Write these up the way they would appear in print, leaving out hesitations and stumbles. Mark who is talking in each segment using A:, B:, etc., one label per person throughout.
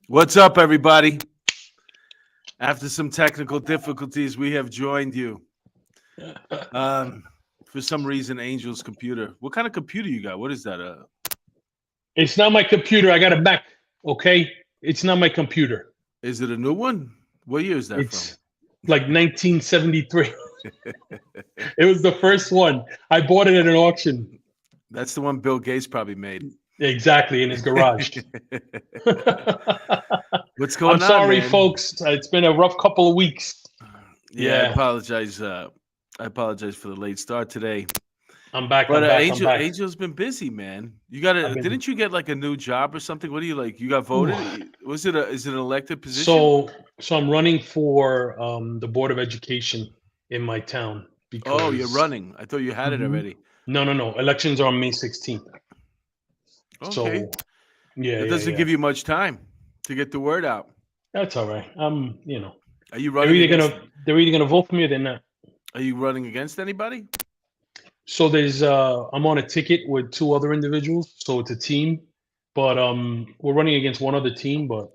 A: What's up, everybody? After some technical difficulties, we have joined you. Um, for some reason, Angel's computer. What kind of computer you got? What is that?
B: It's not my computer. I got a Mac. Okay, it's not my computer.
A: Is it a new one? What year is that from?
B: It's like 1973. It was the first one. I bought it at an auction.
A: That's the one Bill Gates probably made.
B: Exactly, in his garage.
A: What's
B: I'm
A: going on,
B: sorry,
A: man?
B: folks. It's been a rough couple of weeks.
A: Yeah, I
B: Yeah.
A: apologize. I apologize for the late start today.
B: I'm back.
A: But
B: I'm back.
A: Angel,
B: I'm back.
A: Angel's been busy, man. You got
B: I've
A: to.
B: been.
A: Didn't you get like a new job or something? What do you like? You got
B: Ooh.
A: voted? Was it a? Is it an elected position?
B: So I'm running for the Board of Education in my town
A: Oh, you're
B: because
A: running. I thought you had it
B: Mhm.
A: already.
B: No. Elections are on May 16th.
A: Okay.
B: So yeah,
A: That
B: yeah,
A: doesn't
B: yeah.
A: give you much time to get the word out.
B: That's all right.
A: Are you
B: They're
A: running
B: either
A: against?
B: gonna vote for me or they're not.
A: Are you running against anybody?
B: So there's I'm on a ticket with two other individuals, so it's a team. But we're running against one other team, but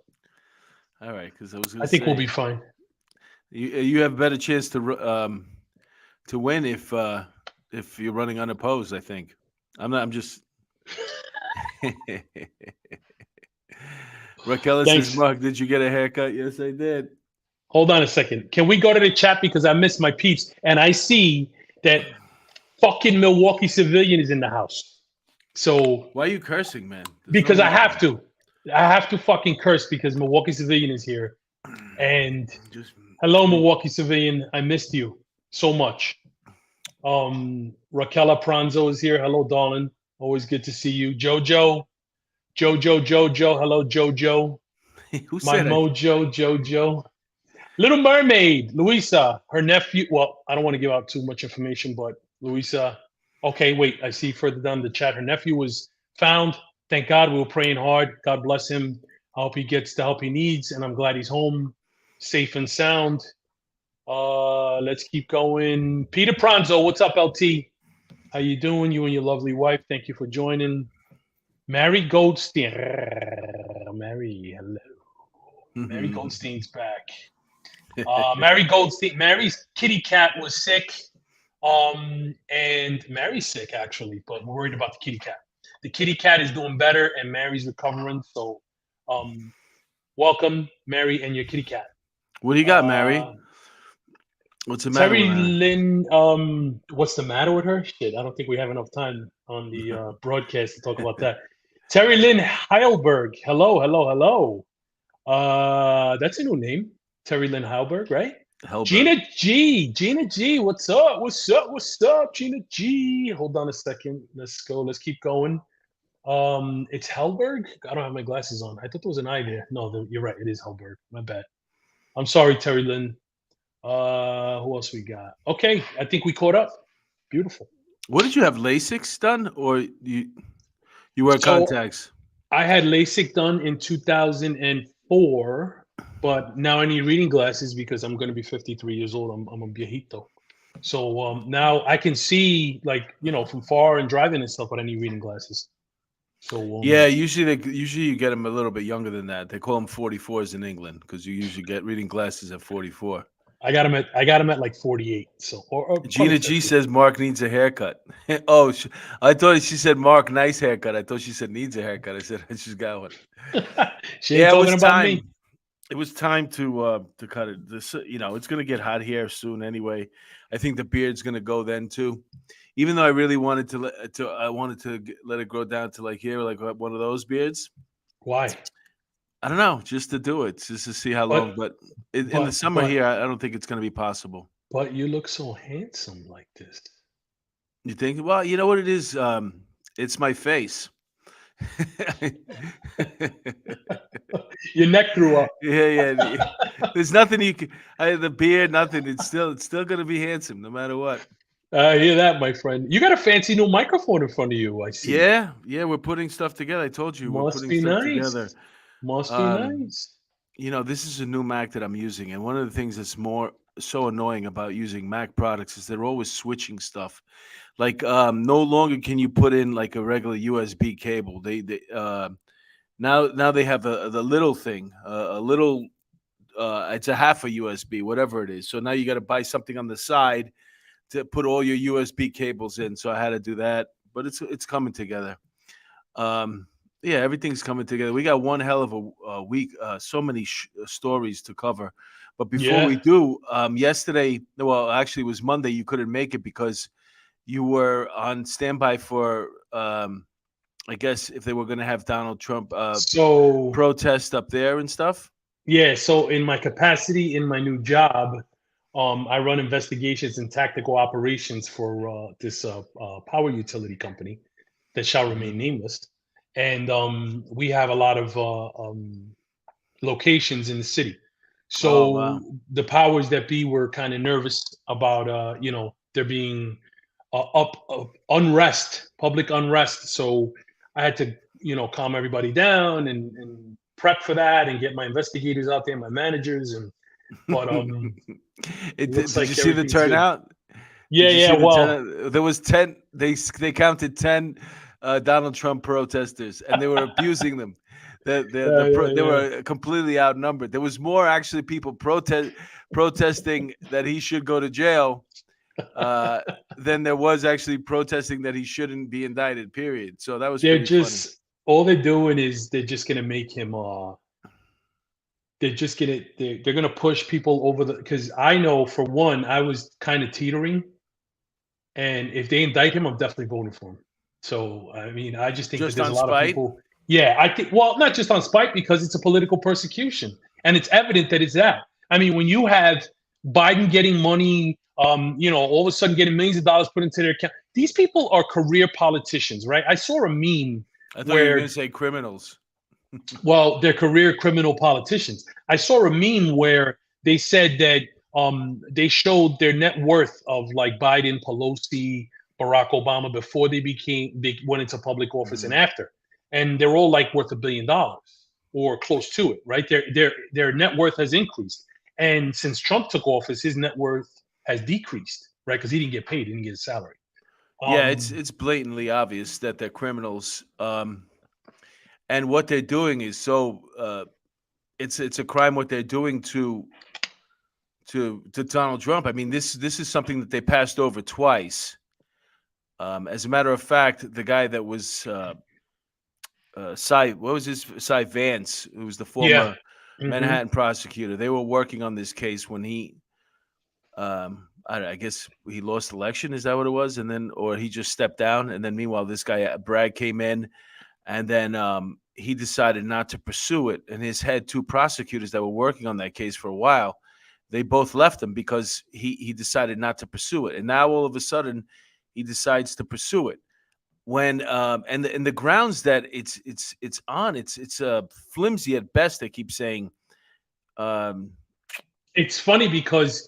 A: All right, because I was
B: I
A: gonna
B: think we'll be
A: say
B: fine.
A: you have a better chance to win if you're running unopposed. I think. I'm not. I'm just. Raquel says,
B: Thanks.
A: "Mark, did you get a haircut?" Yes, I did.
B: Hold on a second. Can we go to the chat because I missed my peeps and I see that fucking Milwaukee civilian is in the house. So
A: Why are you cursing, man? There's no
B: because I
A: reason.
B: have to. I have to fucking curse because Milwaukee civilian is here. And
A: Just
B: hello,
A: make.
B: Milwaukee civilian. I missed you so much. Raquel Pranzo is here. Hello, darling. Always good to see you. Jojo. Hello, Jojo.
A: Who
B: My
A: said I?
B: mojo, Jojo. Little Mermaid, Luisa, her nephew. Well, I don't want to give out too much information, but Luisa. Okay, wait. I see further down the chat. Her nephew was found. Thank God. We were praying hard. God bless him. I hope he gets the help he needs, and I'm glad he's home, safe and sound. Let's keep going. Peter Pranzo, what's up, LT? How you doing? You and your lovely wife. Thank you for joining. Mary Goldstein. Mary, hello. Mary Goldstein's back. Mary Goldstein. Mary's kitty cat was sick. And Mary's sick actually, but we're worried about the kitty cat. The kitty cat is doing better, and Mary's recovering. So, welcome, Mary, and your kitty cat.
A: What do you got, Mary? What's the matter
B: Terry
A: with her?
B: Lynn, what's the matter with her? Shit, I don't think we have enough time on the broadcast to talk about that. Terry Lynn Heilberg. Hello. That's a new name. Terry Lynn Heilberg, right?
A: Hellberg.
B: Gina G, what's up, Gina G? Hold on a second. Let's go. Let's keep going. It's Hellberg. I don't have my glasses on. I thought there was an I there. No, you're right. It is Hellberg. My bad. I'm sorry, Terry Lynn. Who else we got? Okay, I think we caught up. Beautiful.
A: What did you have? LASIK done, or you wear
B: So
A: contacts?
B: I had LASIK done in 2004, but now I need reading glasses because I'm going to be 53 years old. I'm a viejito. So now I can see from far and driving and stuff, but I need reading glasses. So
A: Yeah, usually you get them a little bit younger than that. They call them 44s in England because you usually get reading glasses at 44.
B: I got them at like 48. So or probably
A: Gina G
B: 50.
A: says Mark needs a haircut. Oh, I thought she said Mark nice haircut. I thought she said needs a haircut. I said she's got one.
B: She ain't
A: Yeah, it
B: talking
A: was
B: about me.
A: time. It was time to cut it. This it's gonna get hot here soon anyway. I think the beard's gonna go then too. Even though I really wanted to let it grow down to like here, like one of those beards.
B: Why?
A: I don't know, just to do it, just to see how long.
B: But
A: But in the
B: but
A: summer
B: but
A: here, I don't think it's gonna be possible.
B: but you look so handsome like this.
A: You think? Well, you know what it is. It's my face.
B: Your neck grew up.
A: Yeah. There's nothing you can. The beard, nothing. It's still gonna be handsome no matter what.
B: I hear that, my friend. You got a fancy new microphone in front of you. I see.
A: Yeah. We're putting stuff together. I told you we're
B: Must
A: putting
B: be
A: stuff together.
B: nice. Must be
A: Um,
B: nice.
A: this is a new Mac that I'm using, and one of the things that's more so annoying about using Mac products is they're always switching stuff. Like, no longer can you put in like a regular USB cable. They Now they have the little thing, a little. It's a half a USB, whatever it is. So now you got to buy something on the side to put all your USB cables in. So I had to do that, but it's coming together. Um, yeah, everything's coming together. We got one hell of a week. So many stories to cover. But before
B: Yeah.
A: we do, yesterday, well, actually, it was Monday. You couldn't make it because you were on standby for, I guess, if they were going to have Donald Trump
B: So
A: protest up there and stuff.
B: yeah, so in my capacity in my new job, I run investigations and tactical operations for this power utility company that shall
A: Hmm.
B: remain nameless, and we have a lot of locations in the city.
A: Oh wow.
B: So the powers that be were kind of nervous about, there being unrest, public unrest. So I had to, calm everybody down and prep for that and get my investigators out there, my managers, and but looks
A: Did you
B: like
A: see the
B: everything's good.
A: turnout?
B: Yeah,
A: Did you
B: yeah.
A: see the
B: Well,
A: turnout? There was 10. They counted 10 Donald Trump protesters, and they were abusing them.
B: yeah, yeah,
A: They
B: yeah.
A: were completely outnumbered. There was more actually people protesting that he should go to jail uh, than there was actually protesting that he shouldn't be indicted. Period. So that was
B: They're
A: pretty funny.
B: just all they're doing is they're just gonna make him. They're gonna push people over the because I know for one I was kind of teetering, and if they indict him, I'm definitely voting for him. So I mean, I just think that
A: Just
B: there's a
A: on
B: lot of
A: spite.
B: people. Yeah, I think. Well, not just on spite because it's a political persecution, and it's evident that it's that. I mean, when you have Biden getting money, all of a sudden getting millions of dollars put into their account, these people are career politicians, right? I saw a meme
A: I thought you were going
B: where
A: to say criminals.
B: well, they're career criminal politicians. I saw a meme where they said that they showed their net worth of like Biden, Pelosi, Barack Obama before they went into public office and
A: Mhm.
B: after, and they're all like worth $1 billion or close to it, right? Their net worth has increased, and since Trump took office, his net worth has decreased, right? Because he didn't get paid, he didn't get a salary.
A: Yeah,
B: Um,
A: it's blatantly obvious that they're criminals. And what they're doing is so it's a crime what they're doing to Donald Trump. I mean, this is something that they passed over twice. As a matter of fact, the guy that was Cy, what was his Cy Vance, who was the
B: yeah.
A: former
B: Hmm.
A: Manhattan prosecutor. They were working on this case when he, I guess he lost election. Is that what it was? And then, or he just stepped down. And then, meanwhile, this guy Bragg came in, and then he decided not to pursue it. And his head two prosecutors that were working on that case for a while, they both left him because he decided not to pursue it. And now all of a sudden, he decides to pursue it when and the grounds that it's on it's flimsy at best. They keep saying um
B: It's funny because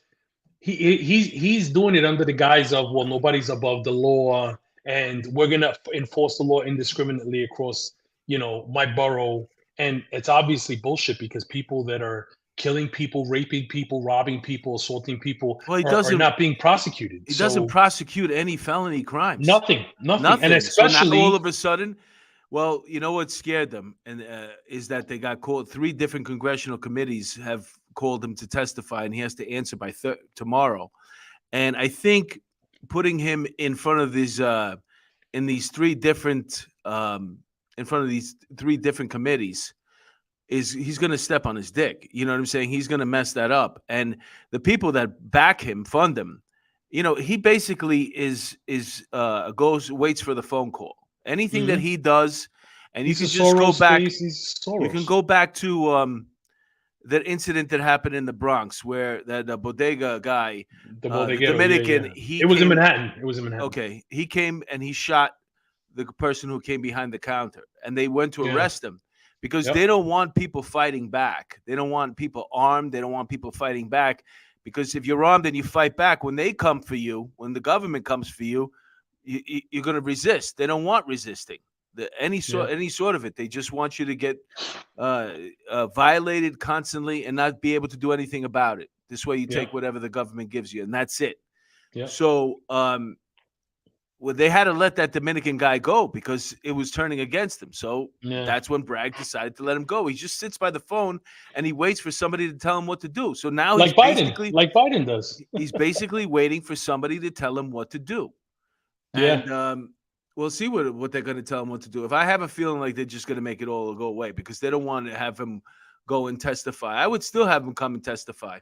B: he's doing it under the guise of well nobody's above the law and we're gonna enforce the law indiscriminately across my borough, and it's obviously bullshit because people that are killing people, raping people, robbing people, assaulting people
A: well
B: are not being prosecuted.
A: he doesn't
B: So
A: prosecute any felony crimes.
B: nothing, and
A: Nothing. So now all
B: especially
A: of a sudden, well, you know what scared them, and is that they got called. Three different congressional committees have called him to testify, and he has to answer by tomorrow. And I think putting him in front of these in these three different in front of these three different committees is he's going to step on his dick. You know what I'm saying? He's going to mess that up. And the people that back him, fund him, he basically is goes waits for the phone call. Anything that
B: mhm,
A: he does, and you
B: he's a
A: can just go
B: Soros
A: back.
B: face. He's
A: You can
B: Soros.
A: go back to that incident that happened in the Bronx where that bodega guy,
B: The
A: the
B: bodeguero, yeah,
A: Dominican,
B: yeah.
A: he
B: It was in
A: came.
B: Manhattan. It was in Manhattan.
A: Okay, he came and he shot the person who came behind the counter, and they went to
B: Yeah.
A: arrest him because
B: Yep.
A: they don't want people fighting back. They don't want people armed. They don't want people fighting back because if you're armed and you fight back, when they come for you, when the government comes for you, you're going to resist. They don't want resisting.
B: Yeah.
A: Any sort of it. They just want you to get violated constantly and not be able to do anything about it. This way, you
B: Yeah.
A: take whatever the government gives you, and that's it.
B: Yeah.
A: So well, they had to let that Dominican guy go because it was turning against him. So
B: Yeah.
A: that's when Bragg decided to let him go. He just sits by the phone and he waits for somebody to tell him what to do. So now
B: Like Biden does.
A: he's basically waiting for somebody to tell him what to do.
B: Yeah.
A: And we'll see what they're going to tell him what to do. If I have a feeling like they're just going to make it all go away because they don't want to have him go and testify, I would still have him come and testify.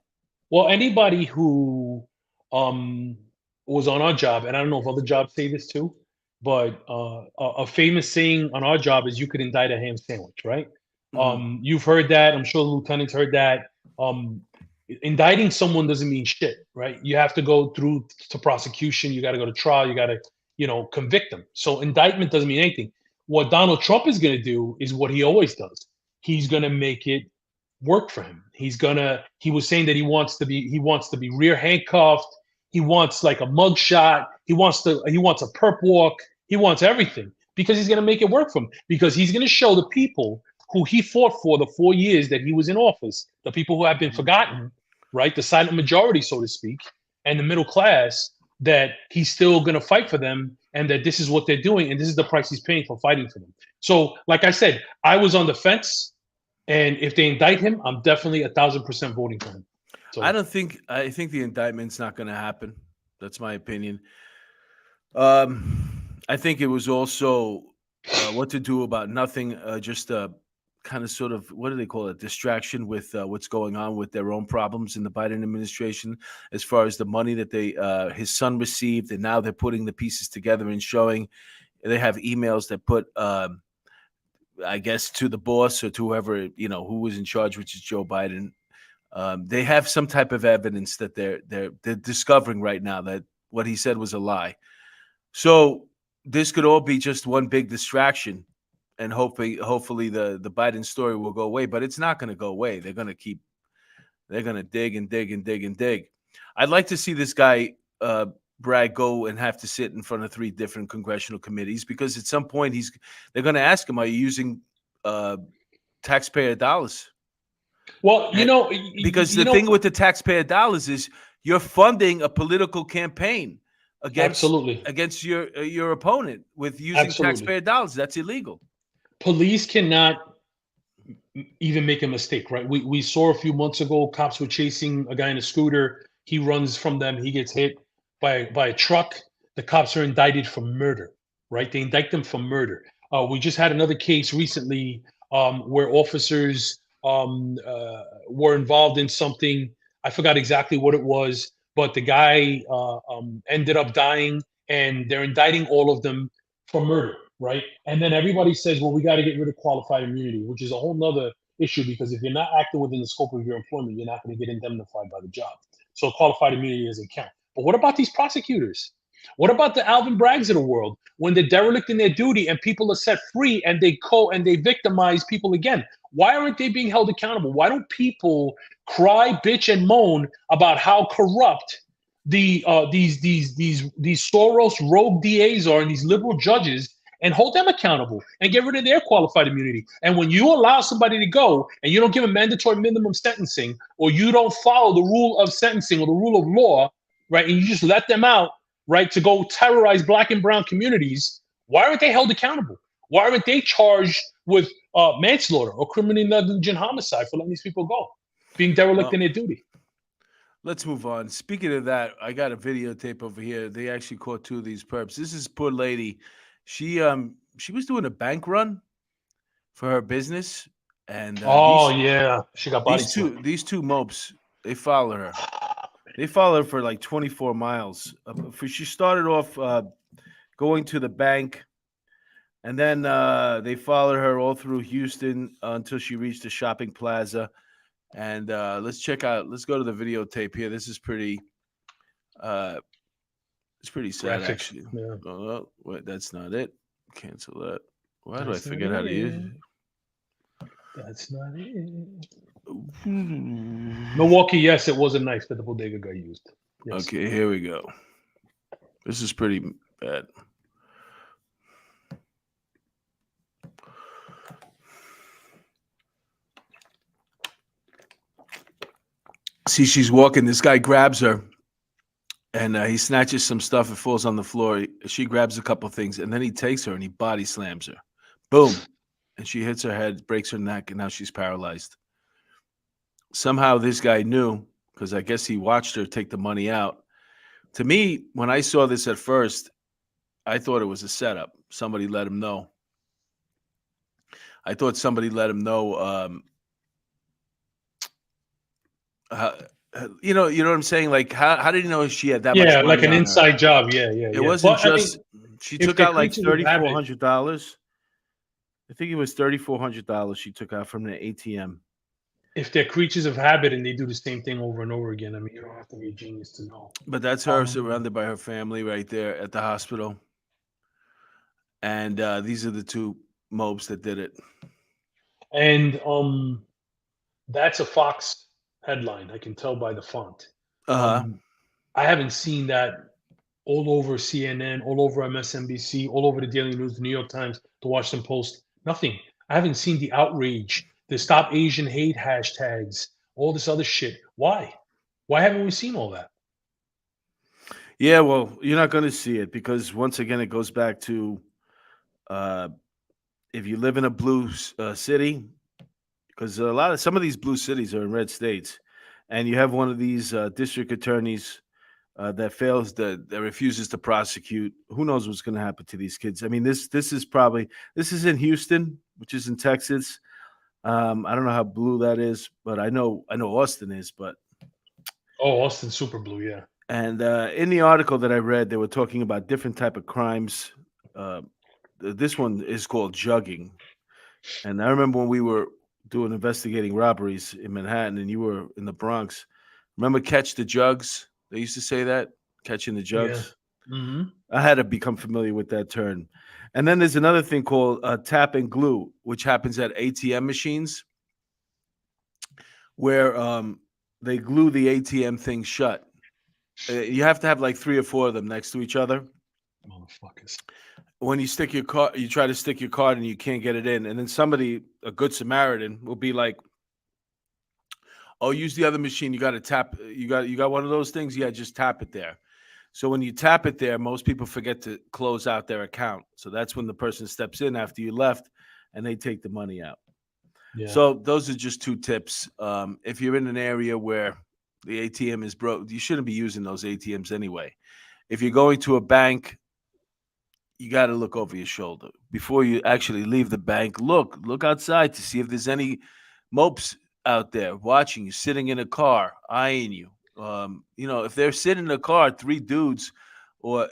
B: Well, anybody who um was on our job, and I don't know if other jobs say this too, but a famous saying on our job is you could indict a ham sandwich, right?
A: Mhm.
B: You've heard that. I'm sure the lieutenant's heard that. Um, Indicting someone doesn't mean shit, right? You have to go through to prosecution. You got to go to trial. You got to, convict them. So indictment doesn't mean anything. What Donald Trump is going to do is what he always does. He's going to make it work for him. He was saying that he wants to be rear handcuffed. He wants like a mug shot. He wants a perp walk. He wants everything because he's going to make it work for him because he's going to show the people who he fought for the 4 years that he was in office, the people who have been forgotten, right? The silent majority, so to speak, and the middle class, that he's still going to fight for them and that this is what they're doing and this is the price he's paying for fighting for them. So, like I said, I was on the fence. And if they indict him, I'm definitely 1,000% voting for him. So
A: I think the indictment's not going to happen. That's my opinion. I think it was also what to do about nothing, just kind of sort of, what do they call it? Distraction with what's going on with their own problems in the Biden administration, as far as the money that his son received, and now they're putting the pieces together and showing. They have emails that put, I guess, to the boss or to whoever who was in charge, which is Joe Biden. They have some type of evidence that they're discovering right now that what he said was a lie. So this could all be just one big distraction, and hopefully the Biden story will go away. But it's not going to go away. They're going to dig and dig and dig and dig. I'd like to see this guy Bragg go and have to sit in front of 3 different congressional committees because at some point they're going to ask him, "Are you using taxpayer dollars?"
B: well,
A: Because the thing with the taxpayer dollars is you're funding a political campaign
B: absolutely,
A: against your opponent with using
B: absolutely.
A: taxpayer dollars. That's illegal.
B: Police cannot even make a mistake, right? We saw a few months ago, cops were chasing a guy in a scooter. He runs from them. He gets hit by a truck. The cops are indicted for murder, right? They indict them for murder. We just had another case recently where officers were involved in something. I forgot exactly what it was, but the guy ended up dying, and they're indicting all of them for murder, right? And then everybody says, well, we got to get rid of qualified immunity, which is a whole nother issue because if you're not acting within the scope of your employment, you're not going to get indemnified by the job. So qualified immunity doesn't count. But what about these prosecutors? What about the Alvin Braggs of the world when they're derelict in their duty and people are set free and they victimize people again? Why aren't they being held accountable? Why don't people cry, bitch, and moan about how corrupt these Soros rogue DAs are and these liberal judges, and hold them accountable and get rid of their qualified immunity? And when you allow somebody to go and you don't give a mandatory minimum sentencing, or you don't follow the rule of sentencing or the rule of law, right, and you just let them out, right, to go terrorize Black and brown communities, why aren't they held accountable? Why aren't they charged with manslaughter or criminally negligent homicide for letting these people go, being derelict in their duty?
A: Let's move on. Speaking of that, I got a videotape over here. They actually caught 2 of these perps. This is poor lady. She was doing a bank run for her business, and
B: Oh yeah, she got body slammed.
A: these two mopes, they follow her. They follow her for like 24 miles. She started off going to the bank, and then they followed her all through Houston until she reached the shopping plaza. And let's go to the videotape here. This is pretty it's pretty sad,
B: Graphic.
A: actually.
B: Yeah.
A: Oh, wait, that's not it. Cancel that. Why do I
B: That's not
A: forget how to use
B: it.
A: it?
B: That's not it. Milwaukee, yes, it was a knife that the bodega guy used. Yes.
A: Okay, here we go. This is pretty bad. See, she's walking. This guy grabs her, and he snatches some stuff. It falls on the floor. She grabs a couple things, and then he takes her and he body slams her. Boom, and she hits her head, breaks her neck, and now she's paralyzed. Somehow this guy knew because I guess he watched her take the money out. To me, when I saw this at first, I thought it was a setup. Somebody let him know. I thought somebody let him know. How, you know what I'm saying? Like, how did he know she had that much
B: Yeah, like
A: money
B: an
A: on her?
B: inside job. Yeah, yeah,
A: It
B: yeah.
A: wasn't
B: But I mean,
A: just she
B: if
A: took
B: they're
A: out like
B: creatures of habit,
A: $3,400. I think it was $3,400 she took out from the ATM.
B: if they're creatures of habit and they do the same thing over and over again, I mean, you don't have to be a genius to know.
A: But that's her
B: Um,
A: surrounded by her family right there at the hospital. And these are the two mopes that did it.
B: and that's a Fox headline. I can tell by the font.
A: Uh huh.
B: Um, I haven't seen that all over CNN, all over MSNBC, all over the Daily News, the New York Times, the Washington Post. Nothing. I haven't seen the outrage, the Stop Asian Hate hashtags, all this other shit. Why? Why haven't we seen all that?
A: Yeah, well, you're not going to see it because once again, it goes back to uh, if you live in a blue city, because some of these blue cities are in red states, and you have one of these district attorneys that refuses to prosecute. Who knows what's going to happen to these kids? I mean, this is in Houston, which is in Texas. I don't know how blue that is, but I know Austin is. But
B: Oh, Austin Super Blue, yeah.
A: and in the article that I read, they were talking about different type of crimes. Uh, this one is called jugging, and I remember when we were doing investigating robberies in Manhattan, and you were in the Bronx. Remember catch the jugs? They used to say that, catching the
B: Yeah.
A: jugs.
B: Hmm.
A: I had to become familiar with that term. And then there's another thing called tap and glue, which happens at ATM machines, where they glue the ATM thing shut. You have to have like three or four of them next to each other.
B: Motherfuckers.
A: When you stick your card, you try to stick your card and you can't get it in, and then somebody, a good Samaritan, will be like, "Oh, use the other machine. You got to tap. You got one of those things. Yeah, just tap it there." So when you tap it there, most people forget to close out their account. So that's when the person steps in after you left, and they take the money out.
B: Yeah.
A: So those are just two tips. If you're in an area where the ATM is broke, you shouldn't be using those ATMs anyway. If you're going to a bank, you got to look over your shoulder before you actually leave the bank. Look outside to see if there's any mopes out there watching you, sitting in a car, eyeing you. If they're sitting in a car, three dudes, or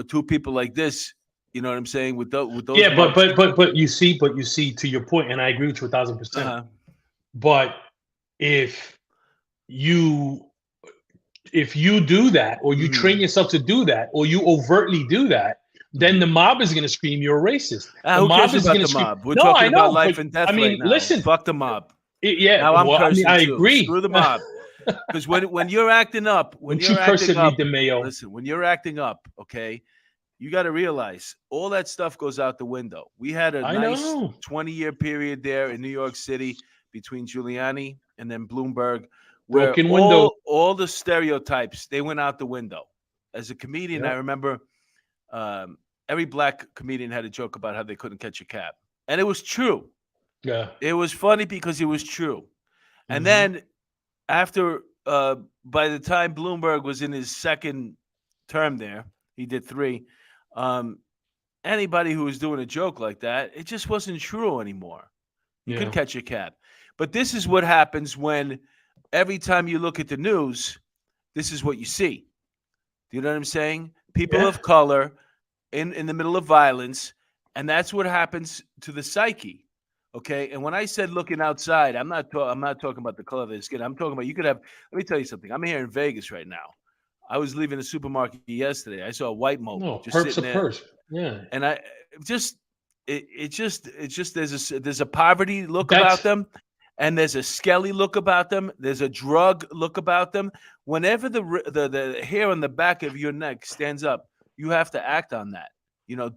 A: two people like this, you know what I'm saying, with those
B: Yeah, but
A: mopes.
B: but you see to your point, and I agree with you 1,000%.
A: Uh-huh.
B: But if you if you do that, or you train
A: Mhm.
B: yourself to do that, or you overtly do that, then
A: Mhm.
B: the mob is going to scream you're a racist. The
A: Who
B: mob
A: cares
B: is
A: about
B: going to
A: the
B: scream.
A: mob? We're
B: No, I
A: talking about
B: know, but
A: life and
B: I
A: death right
B: mean,
A: now.
B: listen.
A: Fuck the mob.
B: Yeah,
A: Now I'm
B: well, I mean,
A: cursing
B: I
A: too.
B: agree.
A: Screw the mob. Because when you're acting up,
B: Don't you curse at me, DeMayo.
A: listen, when you're acting up, okay, you got to realize all that stuff goes out the window. We had a
B: I
A: nice
B: know.
A: 20-year period there in New York City between Giuliani and then Bloomberg, where
B: Broken windows.
A: all the stereotypes they went out the window. As a comedian, I
B: Yep.
A: remember um, every black comedian had a joke about how they couldn't catch a cab, and it was true.
B: Yeah.
A: It was funny because it was true. And
B: Hmm.
A: then after by the time Bloomberg was in his second term there, he did three. Um, Anybody who was doing a joke like that, it just wasn't true anymore. You could
B: Yeah.
A: catch a cab. But this is what happens when every time you look at the news, this is what you see. Do you know what I'm saying? People
B: Yeah.
A: of color in the middle of violence, and that's what happens to the psyche. Okay, and when I said looking outside, I'm not talking about the color of their skin. I'm talking about you could have. Let me tell you something. I'm here in Vegas right now. I was leaving the supermarket yesterday. I saw a white mope
B: No,
A: just
B: perps
A: sitting
B: are
A: there,
B: perps. Yeah.
A: and I just it's just there's a poverty look about
B: That's
A: them, and there's a skelly look about them. There's a drug look about them. Whenever the hair on the back of your neck stands up, you have to act on that.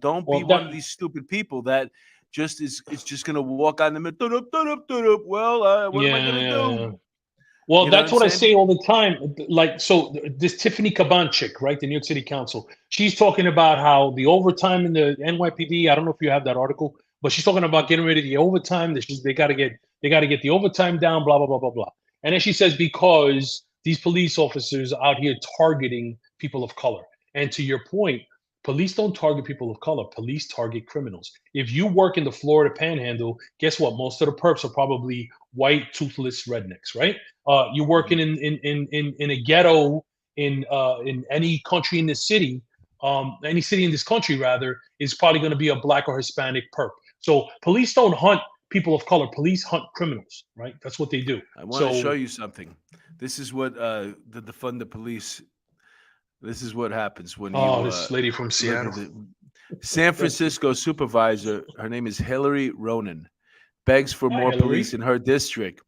A: Don't be
B: well.
A: one of these stupid people that just is it's just gonna walk on them and well, what am I
B: Yeah,
A: gonna
B: yeah,
A: do?
B: yeah. Well,
A: You know what
B: that's
A: I'm
B: what I
A: saying?
B: say all the time. Like, so this Tiffany Kabanchik, right, the New York City Council, she's talking about how the overtime in the NYPD. I don't know if you have that article, but she's talking about getting rid of the overtime. That they got to get the overtime down. Blah blah blah blah blah. And then she says because these police officers are out here targeting people of color. And to your point, police don't target people of color. Police target criminals. If you work in the Florida Panhandle, guess what? Most of the perps are probably white, toothless rednecks, right? You're working
A: Mhm.
B: in a ghetto in any country in this city, any city in this country rather, is probably going to be a black or Hispanic perp. So police don't hunt people of color. Police hunt criminals, right? That's what they do.
A: I want to show
B: So,
A: you something. This is what the defund the police. This is what happens when
B: oh,
A: you
B: this lady from
A: look at
B: Seattle.
A: the San Francisco supervisor. Her name is Hillary Ronan. Begs for
B: Hi,
A: more police
B: Hillary.
A: in her district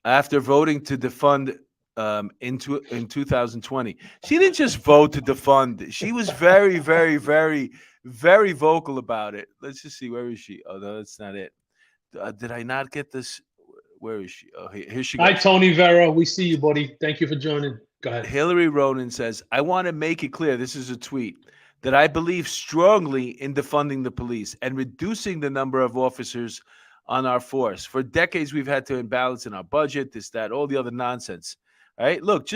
A: after voting to defund in 2020. She didn't just vote to defund. She was very, very, very, very vocal about it. Let's just see. Where is she? Oh, no, that's not it. Did I not get this? Where is she? Oh, here she
B: Hi,
A: goes.
B: Tony Vera. We see you, buddy. Thank you for joining. Go ahead.
A: Hillary Ronan says, I want to make it clear, this is a tweet, that I believe strongly in defunding the police and reducing the number of officers on our force. For decades, we've had to imbalance in our budget, this, that, all the other nonsense. All right. Look,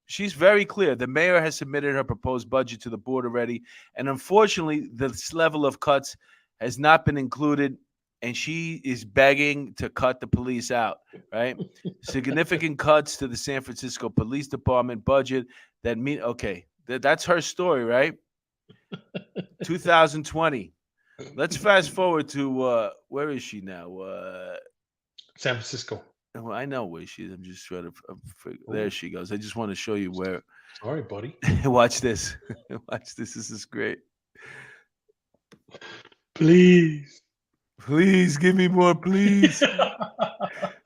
A: she's very clear. The mayor has submitted her proposed budget to the board already. And unfortunately, this level of cuts has not been included. And she is begging to cut the police out, right? Significant cuts to the San Francisco Police Department budget that mean okay, that's her story, right? 2020. Let's fast forward to where is she now?
B: San Francisco.
A: Well, I know where she is. I'm just trying to there
B: Oh,
A: she goes. I just want to show you where.
B: sorry, buddy.
A: Watch this. Watch this. This is great.
B: Please.
A: Please give me more, please.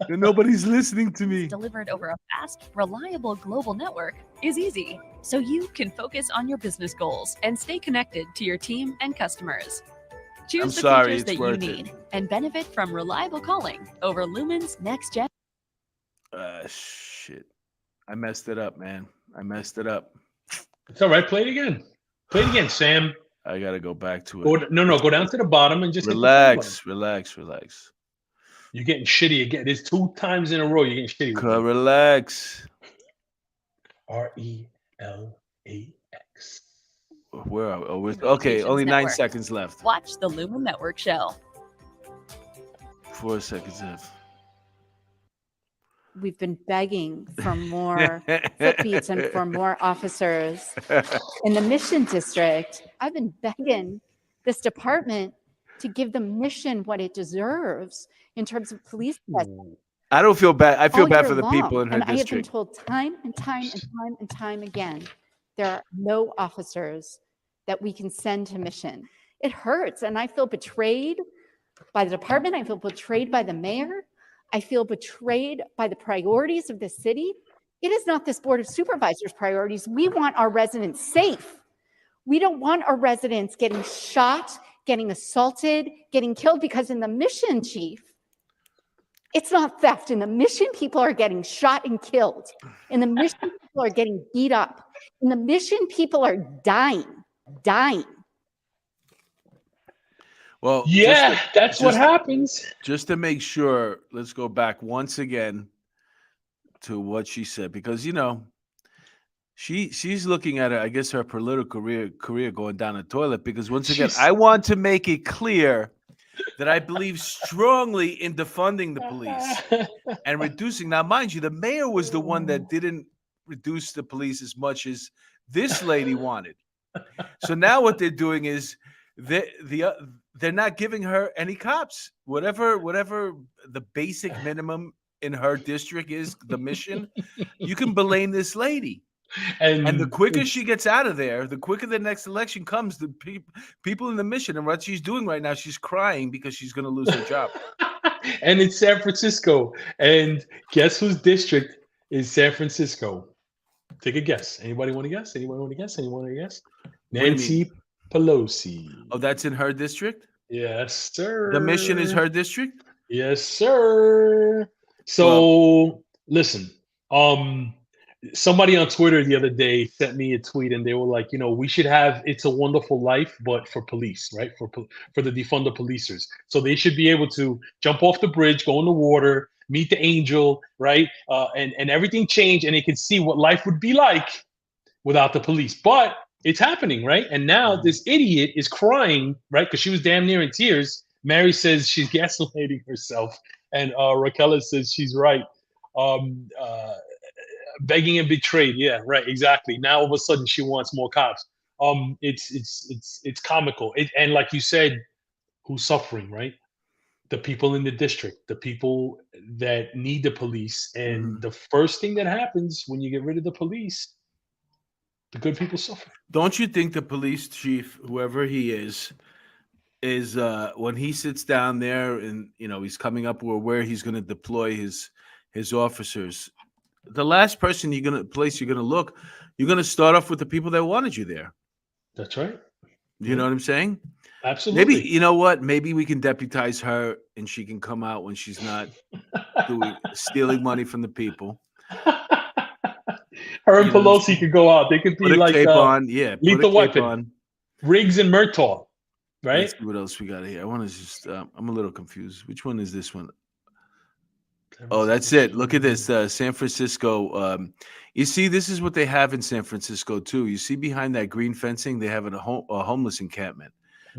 A: Nobody's listening to me.
C: Delivered over a fast, reliable global network is easy, so you can focus on your business goals and stay connected to your team and customers. Choose
A: I'm
C: the
A: sorry,
C: features
A: it's
C: that you
A: worth it.
C: need and benefit from reliable calling over Lumen's next gen.
A: Shit. I messed it up, man. I messed it up.
B: It's all right. Play it again. Play it again, Sam.
A: I gotta go back to it.
B: Go down to the bottom and just hit the play
A: Relax,
B: button.
A: relax.
B: You're getting shitty again. There's 2 times in a row you're getting shitty. With me.
A: Relax.
B: RELAX.
A: Where are we? Oh, okay, only 9
C: Network.
A: seconds left.
C: Watch the Lumen Network show.
A: 4 seconds left.
D: We've been begging for more footbeats and for more officers in the Mission District. I've been begging this department to give the mission what it deserves in terms of police presence.
A: I don't feel bad. I feel
D: all
A: bad
D: year
A: for the
D: long.
A: people in her
D: and I have been
A: district.
D: told time and time and time and time again, there are no officers that we can send to mission. It hurts, and I feel betrayed by the department. I feel betrayed by the mayor. I feel betrayed by the priorities of the city. It is not this Board of Supervisors' priorities. We want our residents safe. We don't want our residents getting shot, getting assaulted, getting killed, because in the Mission, Chief, it's not theft. In the Mission, people are getting shot and killed. In the Mission, people are getting beat up. In the Mission, people are dying.
A: Well,
B: Yeah, that's what happens.
A: Just to make sure, let's go back once again to what she said, because she's looking at I guess her political career going down the toilet, because once again, I want to make it clear that I believe strongly in defunding the police and reducing. Now, mind you, the mayor was the one that didn't reduce the police as much as this lady wanted. So now what they're doing is they're not giving her any cops. Whatever the basic minimum in her district is, the mission, you can blame this lady. And the quicker she gets out of there, the quicker the next election comes. The people in the Mission, and what she's doing right now, she's crying because she's going to lose her job.
B: And it's San Francisco. And guess whose district is San Francisco? Take a guess. Anybody want to guess? Anyone want to guess? Anyone want to guess? Nancy Pelosi.
A: Oh, that's in her district?
B: Yes, sir.
A: The Mission is her district?
B: Yes, sir. So listen, Somebody on Twitter the other day sent me a tweet, and they were like, we should have "It's a Wonderful Life," but for police, right? For the defund the policers, so they should be able to jump off the bridge, go in the water, meet the angel, right? And everything change, and they can see what life would be like without the police. But it's happening, right? And now this idiot is crying, right? Because she was damn near in tears. Mary says she's gaslighting herself, and Raquel says she's right. Begging and betrayed. Yeah, right, exactly. Now all of a sudden she wants more cops. It's comical. And like you said, who's suffering, right? The people in the district, the people that need the police. And the first thing that happens when you get rid of the police, the good people suffer.
A: Don't you think the police chief, whoever he is when he sits down there and he's coming up with where he's going to deploy his officers, the last person you're going to look, you're going to start off with the people that wanted you there.
B: That's right.
A: You know what I'm saying?
B: Absolutely.
A: Maybe, you know what? Maybe we can deputize her and she can come out when she's not stealing money from the people.
B: Her and Pelosi could go out. They could be like
A: cape on. Yeah,
B: Lethal Weapon. Riggs and Murtaugh, right?
A: Let's see what else we got here. I want to just I'm a little confused. Which one is this one? Oh, that's it. Look at this. San Francisco. You see, this is what they have in San Francisco, too. You see behind that green fencing, they have a homeless encampment.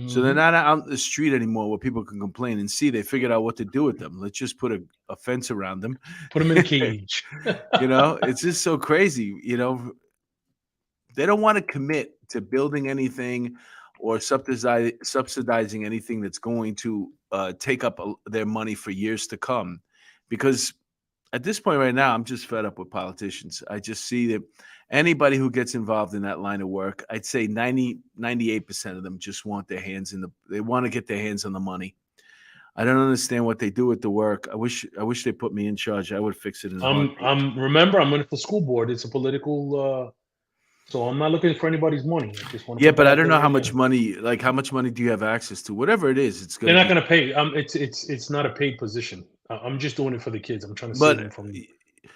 A: So they're not out in the street anymore where people can complain and see. They figured out what to do with them. Let's just put a fence around them.
B: Put them in a cage.
A: It's just so crazy. They don't want to commit to building anything or subsidizing anything that's going to take up their money for years to come. Because at this point right now, I'm just fed up with politicians. I just see that anybody who gets involved in that line of work, I'd say 98% of them just want their hands they want to get their hands on the money. I don't understand what they do with the work. I wish they put me in charge. I would fix it in a heartbeat.
B: Remember, I'm running for school board. It's a political, so I'm not looking for anybody's money. I just want
A: to but I don't know how much money, how much money do you have access to? Whatever it is,
B: they're not going to pay. It's not a paid position. I'm just doing it for the kids. I'm trying to save them from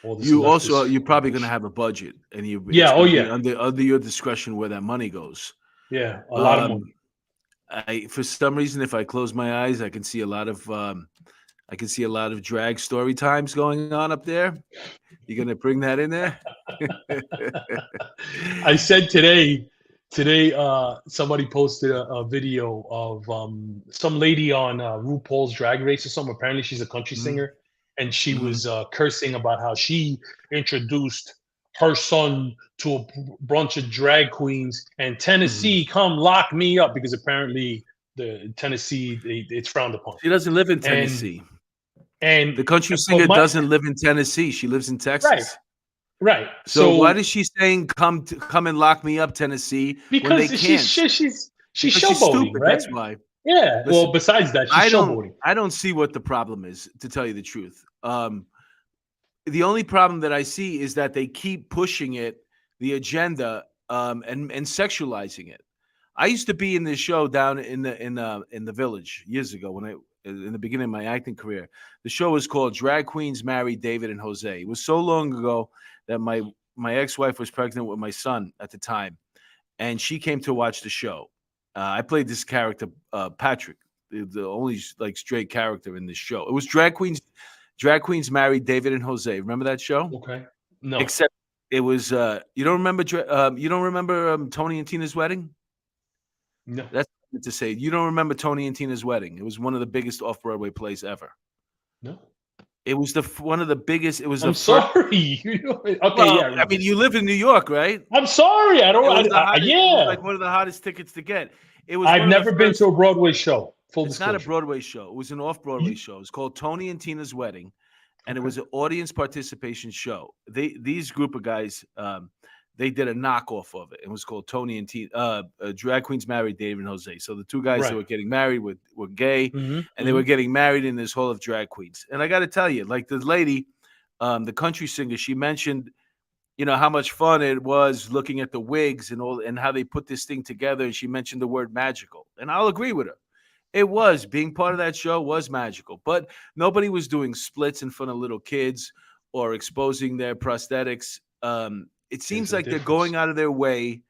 B: all this.
A: You're probably going to have a budget, and under your discretion where that money goes.
B: Yeah, a lot of money.
A: For some reason, if I close my eyes, I can see a lot of drag story times going on up there. You going to bring that in there?
B: I said today somebody posted a video of some lady on RuPaul's Drag Race or something. Apparently she's a country singer, and she was cursing about how she introduced her son to a bunch of drag queens, and Tennessee come lock me up, because apparently the Tennessee it's frowned upon.
A: She doesn't live in Tennessee. And the country singer doesn't live in Tennessee. She lives in Texas.
B: Right.
A: So why is she saying come and lock me up, Tennessee?
B: Because
A: when they can't?
B: She's showboating, right?
A: That's why.
B: Yeah. Listen, well, besides that, she's showboating.
A: I don't see what the problem is, to tell you the truth. The only problem that I see is that they keep pushing the agenda, and sexualizing it. I used to be in this show down in the Village years ago in the beginning of my acting career. The show was called Drag Queens Marry David and Jose. It was so long ago that my ex-wife was pregnant with my son at the time, and she came to watch the show. I played this character, Patrick, the only straight character in this show. It was Drag Queens Married David and Jose. Remember that show?
B: Okay. No.
A: Except it was you don't remember Tony and Tina's wedding?
B: No.
A: That's to say you don't remember Tony and Tina's wedding. It was one of the biggest off-Broadway plays ever.
B: No.
A: It was one of the biggest. It was.
B: I'm sorry. Okay,
A: well, I mean, you live in New York, right?
B: I'm sorry. I don't.
A: It was like one of the hottest tickets to get. It was.
B: I've never been to a Broadway show. Full
A: It's
B: disclosure.
A: not a Broadway show. It was an off-Broadway show. It was called Tony and Tina's Wedding, and it was an audience participation show. These group of guys, they did a knockoff of it. It was called Tony and Tina, Drag Queens Married David and Jose. So the two guys that were getting married were gay, and they were getting married in this hall of drag queens. And I got to tell you, like the lady, the country singer, she mentioned, how much fun it was looking at the wigs and all, and how they put this thing together. And she mentioned the word magical, and I'll agree with her. It was, being part of that show was magical, but nobody was doing splits in front of little kids or exposing their prosthetics. It seems
B: a
A: like they're
B: difference.
A: going out of their way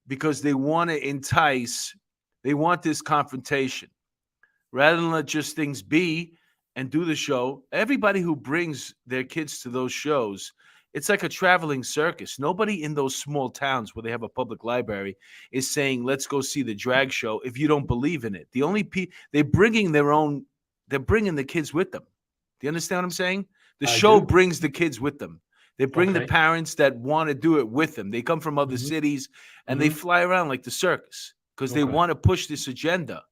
A: because they want to entice. They want this confrontation rather than let just things be and do the show. Everybody who brings their kids to those shows, it's like a traveling circus. Nobody in those small towns where they have a public library is saying, let's go see the drag show if you don't believe in it. The only they're bringing the kids with them. Do you understand what I'm saying? The
B: I
A: show
B: do.
A: brings the kids with them. They bring the
B: Okay.
A: parents that want to do it with them. They come from other
B: Mhm.
A: cities and they
B: Mhm.
A: fly around like the circus because they
B: Okay.
A: want to push this agenda.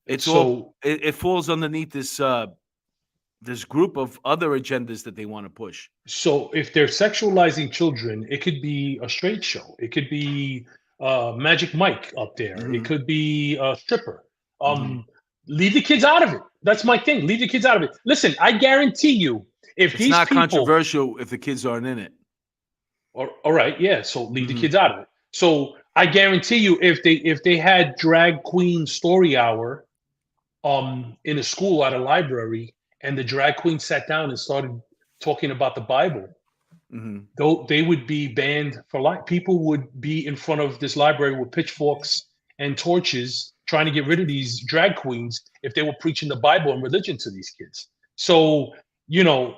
A: It's
B: So-
A: all it falls underneath this group of other agendas that they want to push.
B: So if they're sexualizing children, it could be a straight show. It could be Magic Mike up there. It
A: Mhm.
B: could be a stripper.
A: Mhm.
B: Leave the kids out of it. That's my thing. Leave the kids out of it. Listen, I guarantee you, if
A: It's
B: these
A: not
B: people,
A: controversial if the kids aren't in it.
B: all right, yeah. So leave the
A: Mhm.
B: kids out of it. So I guarantee you, if they had drag queen story hour, in a school at a library, and the drag queen sat down and started talking about the Bible,
A: Mhm.
B: though they would be banned for life. People would be in front of this library with pitchforks and torches trying to get rid of these drag queens if they were preaching the Bible and religion to these kids. So, you know,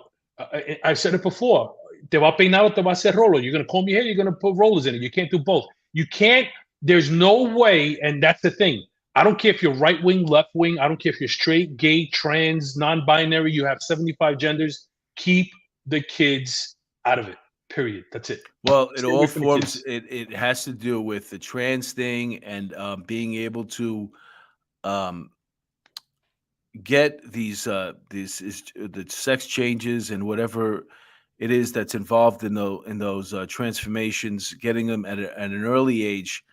B: I've said it before. Te va a peinar o te va a hacer rolo. You're going to comb your hair, you're going to put rollers in it. You can't do both. You can't, there's no way, and that's the thing. I don't care if you're right wing, left wing. I don't care if you're straight, gay, trans, non binary. You have 75 genders. Keep the kids out of it. Period. That's it.
A: Well, it
B: Stay away
A: all
B: from the
A: forms.
B: kids.
A: It has to do with the trans thing and being able to um, get these the sex changes and whatever it is that's involved in those transformations, getting them at an early age.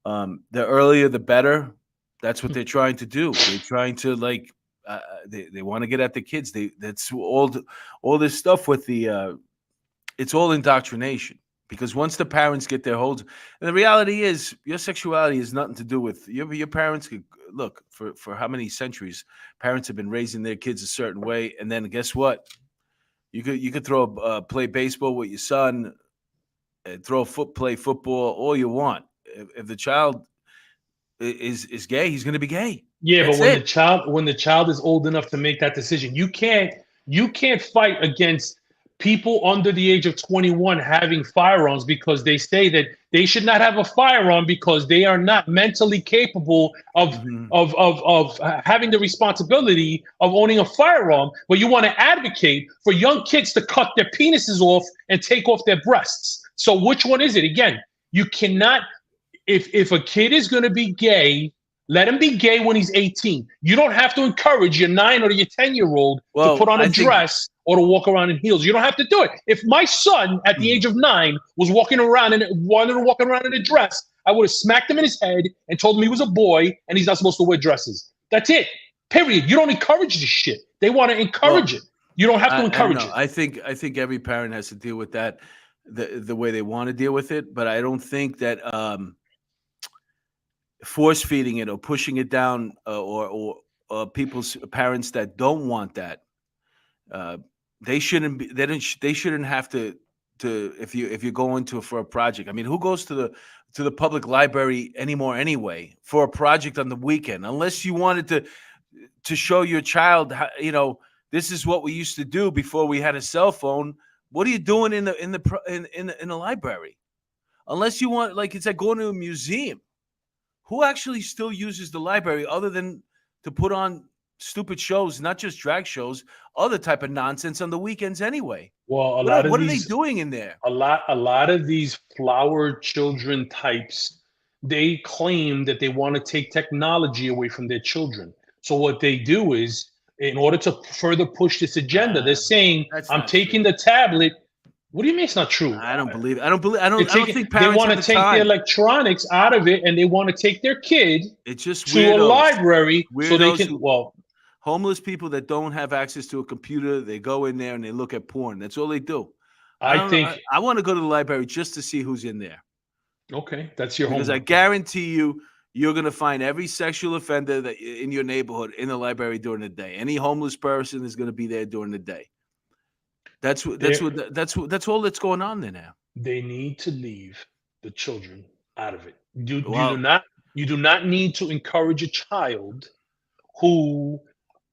A: The earlier, the better. That's what they're trying to do. They're trying to they want to get at the kids. That's all this stuff with the it's all indoctrination because once the parents get their holds, and the reality is your sexuality has nothing to do with your parents. Could look for how many centuries parents have been raising their kids a certain way, and then guess what? You could play baseball with your son, play football all you want. If the child is gay, he's going to be gay.
B: Yeah,
A: That's
B: but when
A: it.
B: the child is old enough to make that decision, you can't fight against people under the age of 21 having firearms because they say that they should not have a firearm because they are not mentally capable of
A: Mhm.
B: of having the responsibility of owning a firearm. But you want to advocate for young kids to cut their penises off and take off their breasts. So which one is it? Again, you cannot. If a kid is going to be gay, let him be gay when he's 18. You don't have to encourage your 9 or your 10-year-old to
A: Well,
B: put on
A: I
B: a
A: think-
B: dress or to walk around in heels. You don't have to do it. If my son at the age of 9 was walking around and wanted to walk around in a dress, I would have smacked him in his head and told him he was a boy and he's not supposed to wear dresses. That's it. Period. You don't encourage this shit. They want to encourage it. You don't have to encourage it.
A: I think every parent has to deal with that the way they want to deal with it, but I don't think that force feeding it or pushing it down or people's parents that don't want that they shouldn't be they shouldn't have to if you're going to for a project. I mean, who goes to the public library anymore anyway for a project on the weekend unless you wanted to show your child how, this is what we used to do before we had a cell phone. What are you doing in the library? Unless you want, like, it's like going to a museum. Who actually still uses the library other than to put on stupid shows, not just drag shows, other type of nonsense on the weekends anyway?
B: Well,
A: What are they doing in there?
B: A lot of these flower children types, they claim that they want to take technology away from their children. So what they do is, in order to further push this agenda, they're saying,
A: That's
B: "I'm
A: not
B: taking
A: true.
B: the tablet." What do you mean it's not true?
A: I don't believe. I don't think
B: They
A: parents
B: want
A: have
B: to
A: the
B: take the
A: time.
B: electronics out of it, and they want to take their kid
A: It's just
B: to a
A: weirdos.
B: library so they
A: Weirdos
B: can.
A: who-
B: Well,
A: Homeless people that don't have access to a computer, they go in there and they look at porn. That's all they do.
B: I think
A: I want to go to the library just to see who's in there
B: okay, that's your
A: because I
B: homework.
A: guarantee you're going to find every sexual offender that in your neighborhood in the library during the day. Any homeless person is going to be there during the day. That's all that's going on there now.
B: They need to leave the children out of it.
A: Well,
B: You do not need to encourage a child who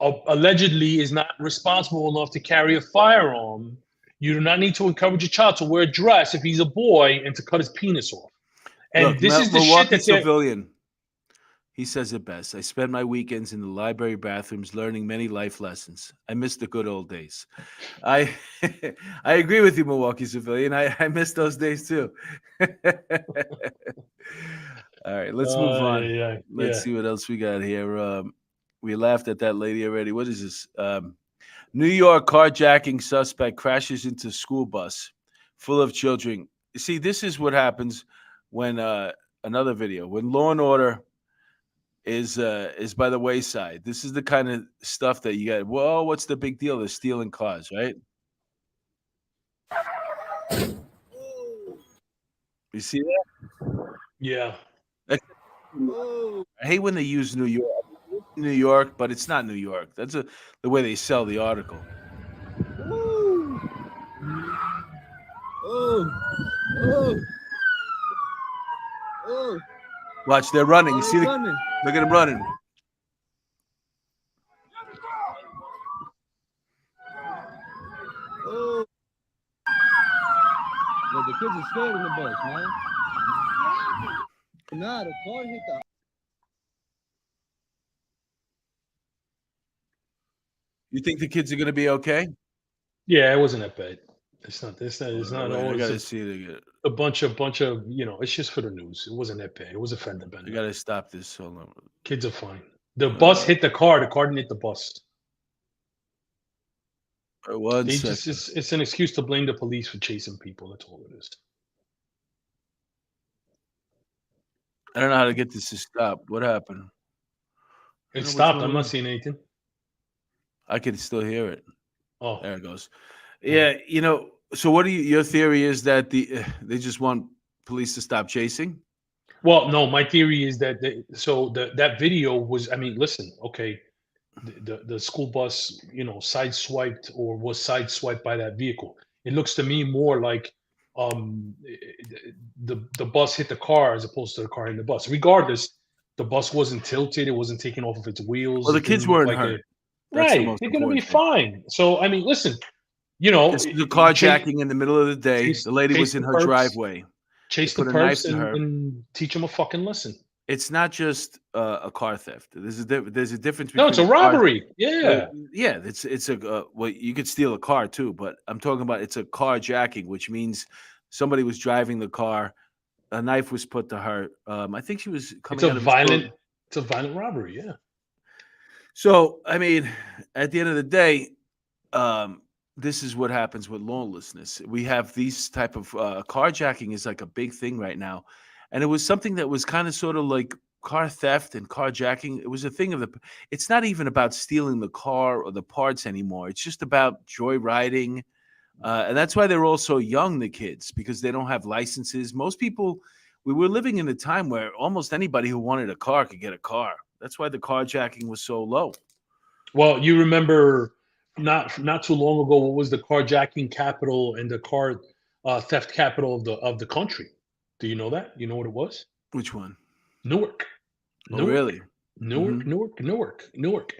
B: allegedly is not responsible enough to carry a firearm. You do not need to encourage a child to wear a dress if he's a boy and to cut his penis off. And
A: look,
B: this is the shit
A: Milwaukee
B: that they're
A: civilian. He says it best. I spend my weekends in the library bathrooms learning many life lessons. I miss the good old days. I I agree with you, Milwaukee civilian. I miss those days too. All right, let's move on. Let's see what else we got here. We laughed at that lady already. What is this? New York carjacking suspect crashes into school bus full of children. You see, this is what happens when another video, when law and order is by the wayside. This is the kind of stuff that you got. Well, what's the big deal? They're stealing cars, right? You see that?
B: Yeah.
A: I hate when they use New York, but it's not New York. That's the way they sell the article. Watch, they're running. You see, look at them running.
E: Well, the kids are scared in the bus, man. Nah, the car hit the.
A: You think the kids are going to be okay?
B: Yeah, it wasn't that bad. It's not. It's not
A: I
B: always
A: gotta see it again.
B: a bunch of It's just for the news. It wasn't that bad. It was a fender
A: I
B: bender.
A: gotta stop this. Hold on.
B: Kids are fine. The bus hit the car. The car didn't hit the bus.
A: One second.
B: It's an excuse to blame the police for chasing people. That's all it is.
A: I don't know how to get this to stop. What happened?
B: It stopped. I'm not seeing anything.
A: I can still hear it.
B: Oh,
A: there it goes. Yeah, so what your theory is that they just want police to stop chasing?
B: Well, no, my theory is that that video was, I mean, listen, okay, the school bus, sideswiped or was sideswiped by that vehicle. It looks to me more like the bus hit the car as opposed to the car hitting the bus. Regardless, the bus wasn't tilted, it wasn't taken off of its wheels.
A: Well, the kids weren't hurt.
B: Right, they're gonna be fine. So I mean, listen,
A: the carjacking in the middle of the day. The lady was in her driveway.
B: Chase the perps and teach them a fucking lesson.
A: It's not just a car theft. There's a difference.
B: No, it's a robbery. Yeah,
A: yeah. It's a well, you could steal a car too, but I'm talking about it's a carjacking, which means somebody was driving the car. A knife was put to her. I think she was coming. It's
B: a violent robbery. Yeah.
A: So I mean, at the end of the day, this is what happens with lawlessness. We have these type of carjacking is like a big thing right now, and it was something that was kind of sort of like car theft and carjacking. It was a thing of it's not even about stealing the car or the parts anymore. It's just about joyriding, and that's why they're all so young, the kids, because they don't have licenses. Most people, we were living in a time where almost anybody who wanted a car could get a car. That's why the carjacking was so low.
B: Well, you remember not too long ago, what was the carjacking capital and the car theft capital of the country? Do you know that? You know what it was?
A: Which one?
B: Newark.
A: Oh, really?
B: Newark.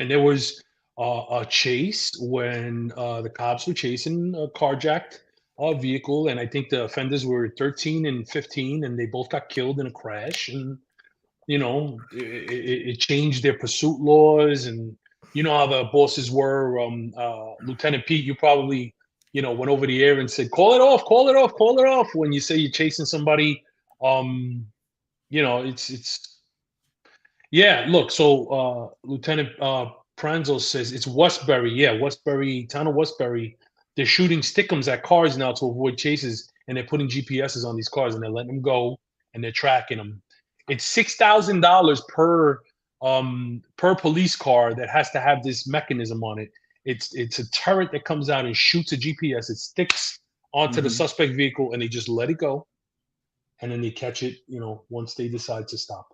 B: And there was a chase when the cops were chasing a carjacked vehicle, and I think the offenders were 13 and 15, and they both got killed in a crash. And it changed their pursuit laws, and you know how the bosses were. Lieutenant Pete, you probably went over the air and said, call it off when you say you're chasing somebody. It's yeah, look, so Lieutenant Pranzo says it's Westbury. Yeah, Westbury, town of Westbury. They're shooting stickums at cars now to avoid chases, and they're putting GPSs on these cars, and they're letting them go, and they're tracking them. It's $6,000 per police car that has to have this mechanism on it. It's a turret that comes out and shoots a GPS. It sticks onto the suspect vehicle, and they just let it go, and then they catch it. Once they decide to stop.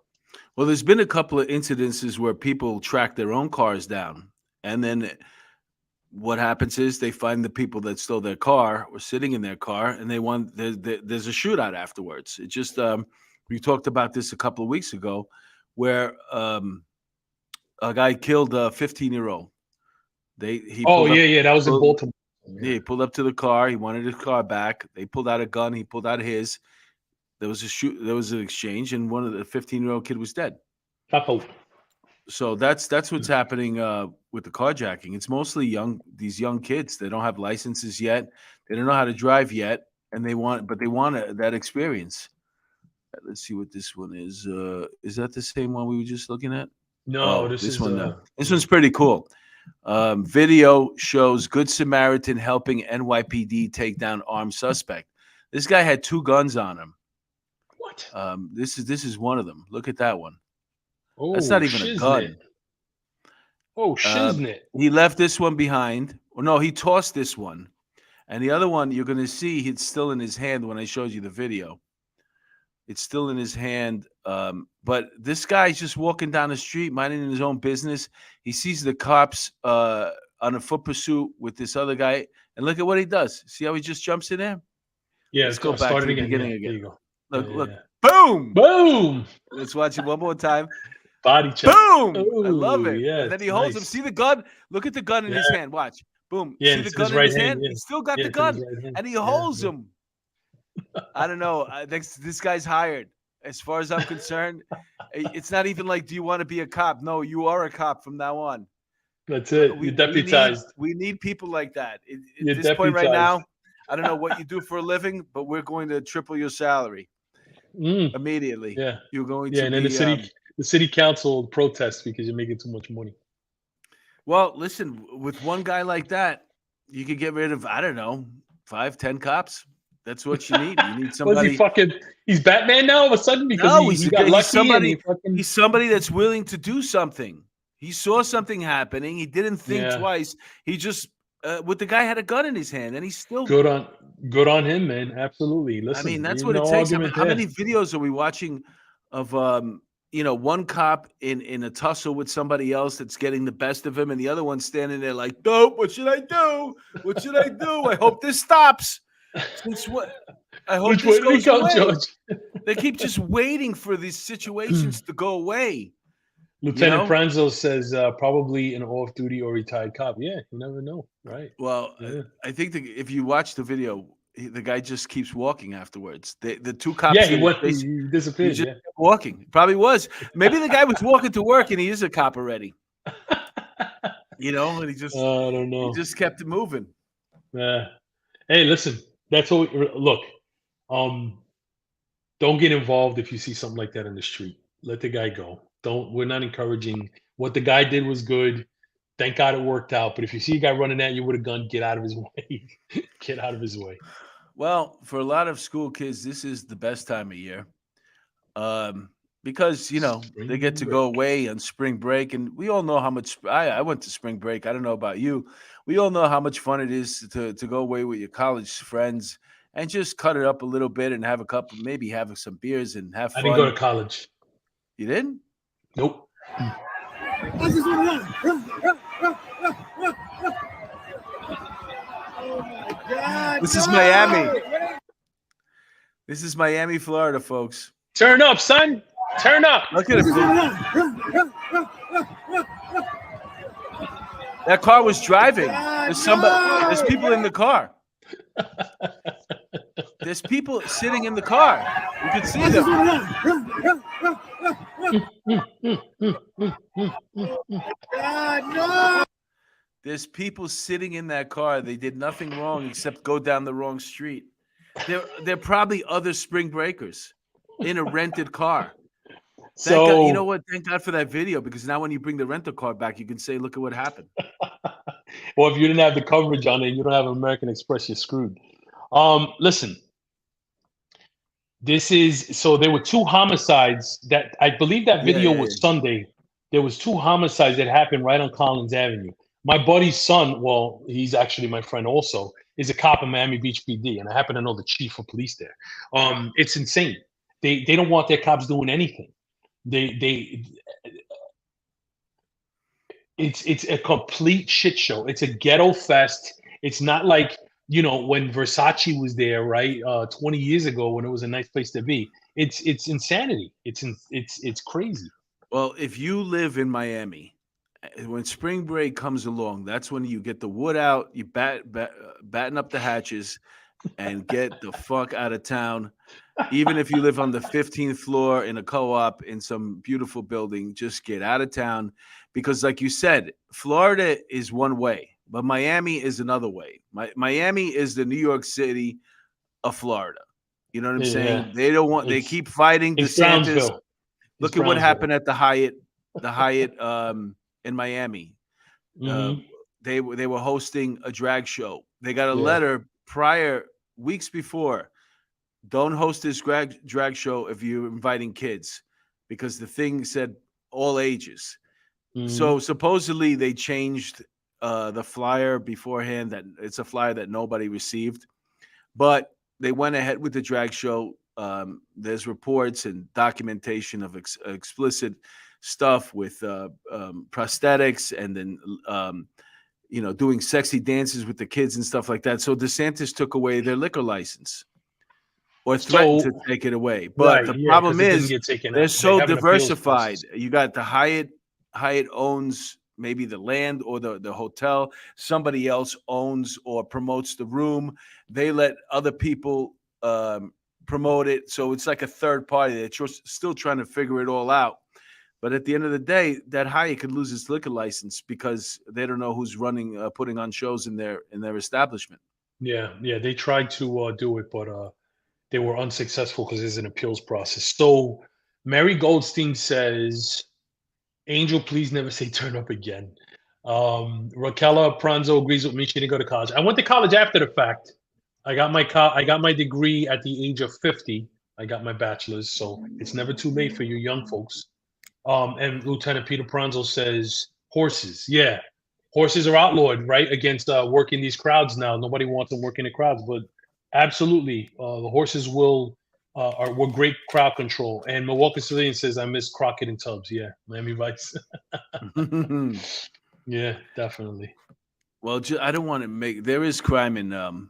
A: Well, there's been a couple of incidences where people track their own cars down, and then what happens is they find the people that stole their car or sitting in their car, and there's a shootout afterwards. It just we talked about this a couple of weeks ago, where a guy killed a 15-year-old. He
B: Oh
A: pulled up,
B: yeah, that was in Baltimore.
A: yeah, he pulled up to the car. He wanted his car back. They pulled out a gun. He pulled out his. There was an exchange, and one of the 15-year-old kid was dead.
B: Capo.
A: So that's what's happening with the carjacking. It's mostly these young kids. They don't have licenses yet. They don't know how to drive yet, and they want that experience. Let's see what this one is. Is that the same one we were just looking at?
B: No, this is
A: one. This one's pretty cool. Video shows Good Samaritan helping NYPD take down armed suspect. This guy had 2 guns on him.
B: What?
A: This is one of them. Look at that one.
B: Oh,
A: That's not even a gun.
B: Oh, shiznit.
A: He left this one behind. Well, no, he tossed this one. And the other one, you're going to see it's still in his hand when I showed you the video. It's still in his hand. But this guy's just walking down the street, minding his own business. He sees the cops on a foot pursuit with this other guy. And look at what he does. See how he just jumps in there?
B: Yeah,
A: Let's go back to the beginning again.
B: There you go.
A: Look. Boom!
B: Boom!
A: Let's watch it one more time.
B: Body check.
A: Boom!
B: Ooh,
A: I love it.
B: yeah,
A: And then he holds him.
B: nice.
A: See the gun? Look at the gun in his hand. Watch. Boom.
B: Yeah,
A: see the
B: it's
A: gun
B: his
A: in
B: right
A: his hand?
B: hand, yeah.
A: He's still got
B: Yeah,
A: the
B: it's in his
A: gun.
B: right hand.
A: And he
B: Yeah,
A: holds
B: yeah.
A: him. I don't know. This guy's hired. As far as I'm concerned, it's not even like, do you want to be a cop? No, you are a cop from now on.
B: That's it. You're deputized.
A: We need people like that.
B: You're
A: At this point right now,
B: deputized.
A: I don't know what you do for a living, but we're going to triple your salary immediately.
B: Yeah.
A: You're going
B: Yeah,
A: to
B: and then
A: be,
B: the city council protests because you're making too much money.
A: well, listen, with one guy like that, you could get rid of, I don't know, 5, 10 cops. That's what you need. You need
B: Was
A: somebody.
B: he fucking? He's Batman now all of a sudden because
A: No,
B: he got lucky.
A: somebody.
B: And he fucking,
A: He's somebody that's willing to do something. He saw something happening. He didn't think
B: Yeah.
A: twice. He just, with the guy had a gun in his hand, and he's still.
B: good on him, man. Absolutely. Listen,
A: I mean, that's
B: ain't
A: what it
B: no
A: takes.
B: argument
A: How
B: there.
A: many videos are we watching of one cop in a tussle with somebody else that's getting the best of him, and the other one standing there like, "Dope, what should I do? What should I do? I hope this stops." Since what? I hope
B: Which
A: this
B: way did he
A: goes
B: come,
A: away.
B: George?
A: They keep just waiting for these situations to go away.
B: Lieutenant
A: know?
B: Pranzo says probably an off-duty or retired cop. Yeah, you never know, right?
A: Well,
B: Yeah.
A: I think if you watch the video, the guy just keeps walking afterwards. The 2 cops.
B: Yeah, he
A: that
B: went.
A: they-
B: He
A: he
B: disappeared.
A: just
B: Yeah.
A: kept walking. Probably was. Maybe the guy was walking to work and he is a cop already. And he just
B: I don't know.
A: he just kept it moving.
B: Yeah. Hey, listen. That's all. Look, don't get involved if you see something like that in the street. Let the guy go. We're not encouraging. What the guy did was good. Thank God it worked out. But if you see a guy running at you with a gun, get out of his way. Get out of his way.
A: Well, for a lot of school kids, this is the best time of year. Because they get to go away on spring break, and we all know how much. I went to spring break. I don't know about you. We all know how much fun it is to go away with your college friends and just cut it up a little bit and have a couple, maybe have some beers and have
B: I
A: fun.
B: didn't go to college.
A: You didn't?
B: Nope.
A: This is Miami. This is Miami, Florida, folks.
B: Turn up, son. Turn up.
A: Look at it. That car was driving. There's people in the car. There's people sitting in the car. You can see them. There's people sitting in that car. They did nothing wrong except go down the wrong street. They're probably other spring breakers in a rented car. Thank God, you know what? Thank God for that video, because now when you bring the rental car back, you can say, "Look at what happened."
B: Well, if you didn't have the coverage on it, you don't have American Express, you're screwed. Listen, there were 2 homicides that I believe that video was Sunday. There was 2 homicides that happened right on Collins Avenue. My buddy's son, well, he's actually my friend also, is a cop in Miami Beach PD, and I happen to know the chief of police there. It's insane. They don't want their cops doing anything. It's a complete shit show. It's a ghetto fest. It's not like, when Versace was there, right? 20 years ago when it was a nice place to be. It's insanity. It's crazy.
A: Well, if you live in Miami, when spring break comes along, that's when you get the wood out, you batten up the hatches, and get the fuck out of town. Even if you live on the 15th floor in a co-op in some beautiful building, just get out of town. Because like you said, Florida is one way, but Miami is another way. Miami is the New York City of Florida. You know what I'm saying?
B: Yeah.
A: They don't want. They
B: It's
A: keep fighting
B: it's
A: DeSantis.
B: Brownsville.
A: Look at what happened at the Hyatt in Miami.
B: Hmm.
A: They were hosting a drag show. They got a
B: Yeah.
A: letter weeks before. Don't host this drag show if you're inviting kids, because the thing said all ages.
B: Mhm.
A: So supposedly they changed the flyer beforehand. That it's a flyer that nobody received, but they went ahead with the drag show. There's reports and documentation of explicit stuff with prosthetics, and then doing sexy dances with the kids and stuff like that. So DeSantis took away their liquor license, or threatened to take it away. But the problem
B: 'cause it didn't
A: is
B: get taken
A: they're
B: out. They
A: so
B: have an appeals
A: diversified.
B: process.
A: You got the Hyatt. Hyatt owns maybe the land or the hotel. Somebody else owns or promotes the room. They let other people promote it. So it's like a third party. They're still trying to figure it all out. But at the end of the day, that Hyatt could lose its liquor license because they don't know who's putting on shows in their establishment.
B: Yeah, they tried to do it, but they were unsuccessful because there's an appeals process. So Mary Goldstein says, Angel, please never say turn up again. Raquela Pranzo agrees with me. She didn't go to college. I went to college after the fact. I got my degree at the age of 50. I got my bachelor's, so it's never too late for you young folks. And Lieutenant Peter Pranzo says horses. Yeah, horses are outlawed, right? Against working these crowds now. Nobody wants them working the crowds, but absolutely, the horses were great crowd control. And Milwaukee Civilian says, I miss Crockett and Tubbs. Yeah, Miami Vice. Yeah, definitely.
A: Well, I don't want to make. There is crime in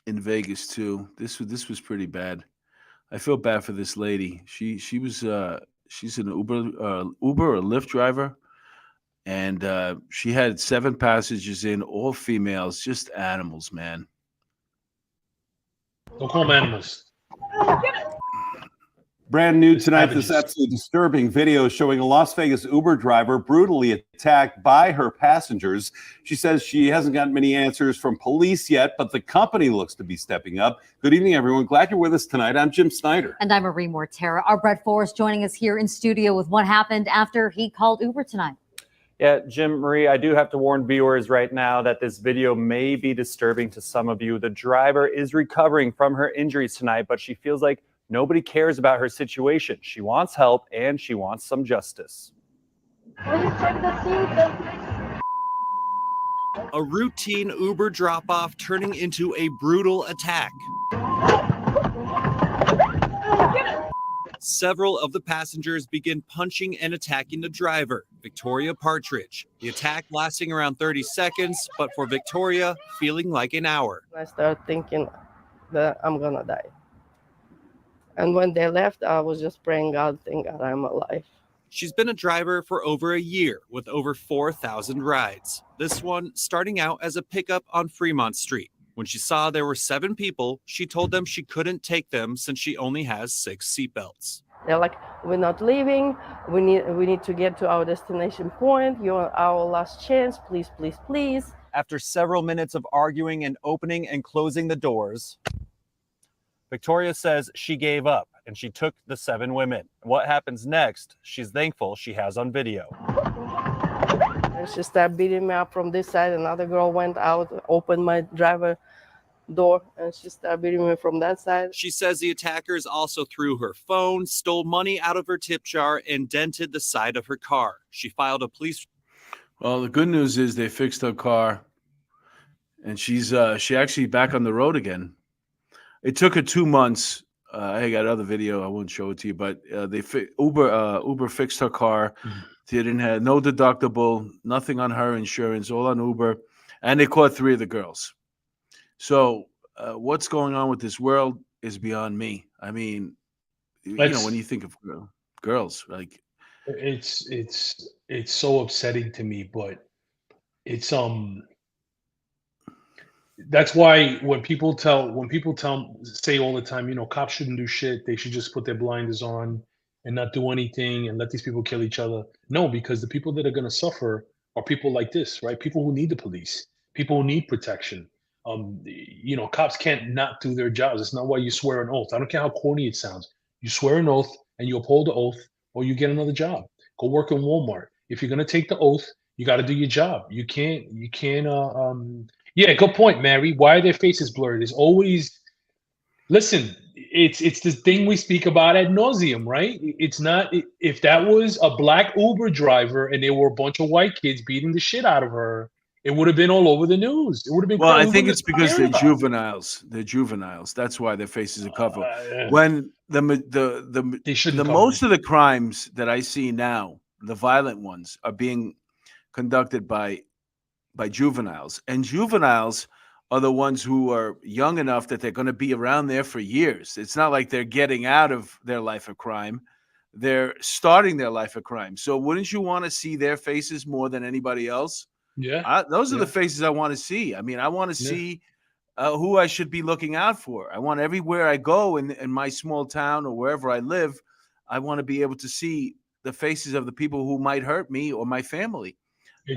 A: Vegas too. This was pretty bad. I feel bad for this lady. She was she's an Uber or Lyft driver, and she had 7 passengers in, all females, just animals, man.
B: Don't call them animals.
F: Brand new tonight,
B: Savages.
F: this absolutely disturbing video showing a Las Vegas Uber driver brutally attacked by her passengers. She says she hasn't gotten many answers from police yet, but the company looks to be stepping up. Good evening, everyone. Glad you're with us tonight. I'm Jim Snyder.
G: And I'm Marie Mortera. Our Brett Forrest joining us here in studio with what happened after he called Uber tonight.
H: Yeah, Jim, Marie, I do have to warn viewers right now that this video may be disturbing to some of you. The driver is recovering from her injuries tonight, but she feels like nobody cares about her situation. She wants help and she wants some justice.
I: A routine Uber drop-off turning into a brutal attack. Several of the passengers begin punching and attacking the driver, Victoria Partridge. The attack lasting around 30 seconds, but for Victoria, feeling like an hour.
J: I started thinking that I'm gonna die. And when they left, I was just praying, God, thank God I'm alive.
I: She's been a driver for over a year with over 4,000 rides. This one starting out as a pickup on Fremont Street. When she saw there were 7 people, she told them she couldn't take them since she only has 6 seatbelts.
J: They're like, we're not leaving. We need to get to our destination point. You're our last chance. Please, please, please.
H: After several minutes of arguing and opening and closing the doors, Victoria says she gave up and she took the 7 women. What happens next, she's thankful she has on video.
J: And she started beating me up from this side. Another girl went out, opened my driver door, and she started beating me from that side.
I: She says the attackers also threw her phone, stole money out of her tip jar, and dented the side of her car. She filed a police.
A: Well, the good news is they fixed her car, and she actually back on the road again. It took her 2 months I got another video. I won't show it to you, but Uber fixed her car. They didn't have no deductible, nothing on her insurance, all on Uber, and they caught 3 of the girls. So what's going on with this world is beyond me. I mean, when you think of girls, like
B: it's so upsetting to me, but it's that's why when people say all the time, cops shouldn't do shit, they should just put their blinders on and not do anything and let these people kill each other. No, because the people that are going to suffer are people like this, right? People who need the police, people who need protection. Cops can't not do their jobs. It's not why you swear an oath. I don't care how corny it sounds. You swear an oath and you uphold the oath, or you get another job. Go work in Walmart. If you're going to take the oath, you got to do your job. You can't yeah, good point, Mary. Why are their faces blurred? It's always, listen, it's this thing we speak about ad nauseum, right? It's not, if that was a black Uber driver and there were a bunch of white kids beating the shit out of her, it would have been all over the news. It would have been.
A: Well, I think it's because they're juveniles. They're juveniles. That's why their faces are covered. When the most of the crimes that I see now, the violent ones, are being conducted by juveniles, and juveniles are the ones who are young enough that they're going to be around there for years. It's not like they're getting out of their life of crime. They're starting their life of crime. So wouldn't you want to see their faces more than anybody else?
B: Yeah.
A: Those are the faces I want to see. I mean, I want to see who I should be looking out for. I want everywhere I go in my small town or wherever I live, I want to be able to see the faces of the people who might hurt me or my family.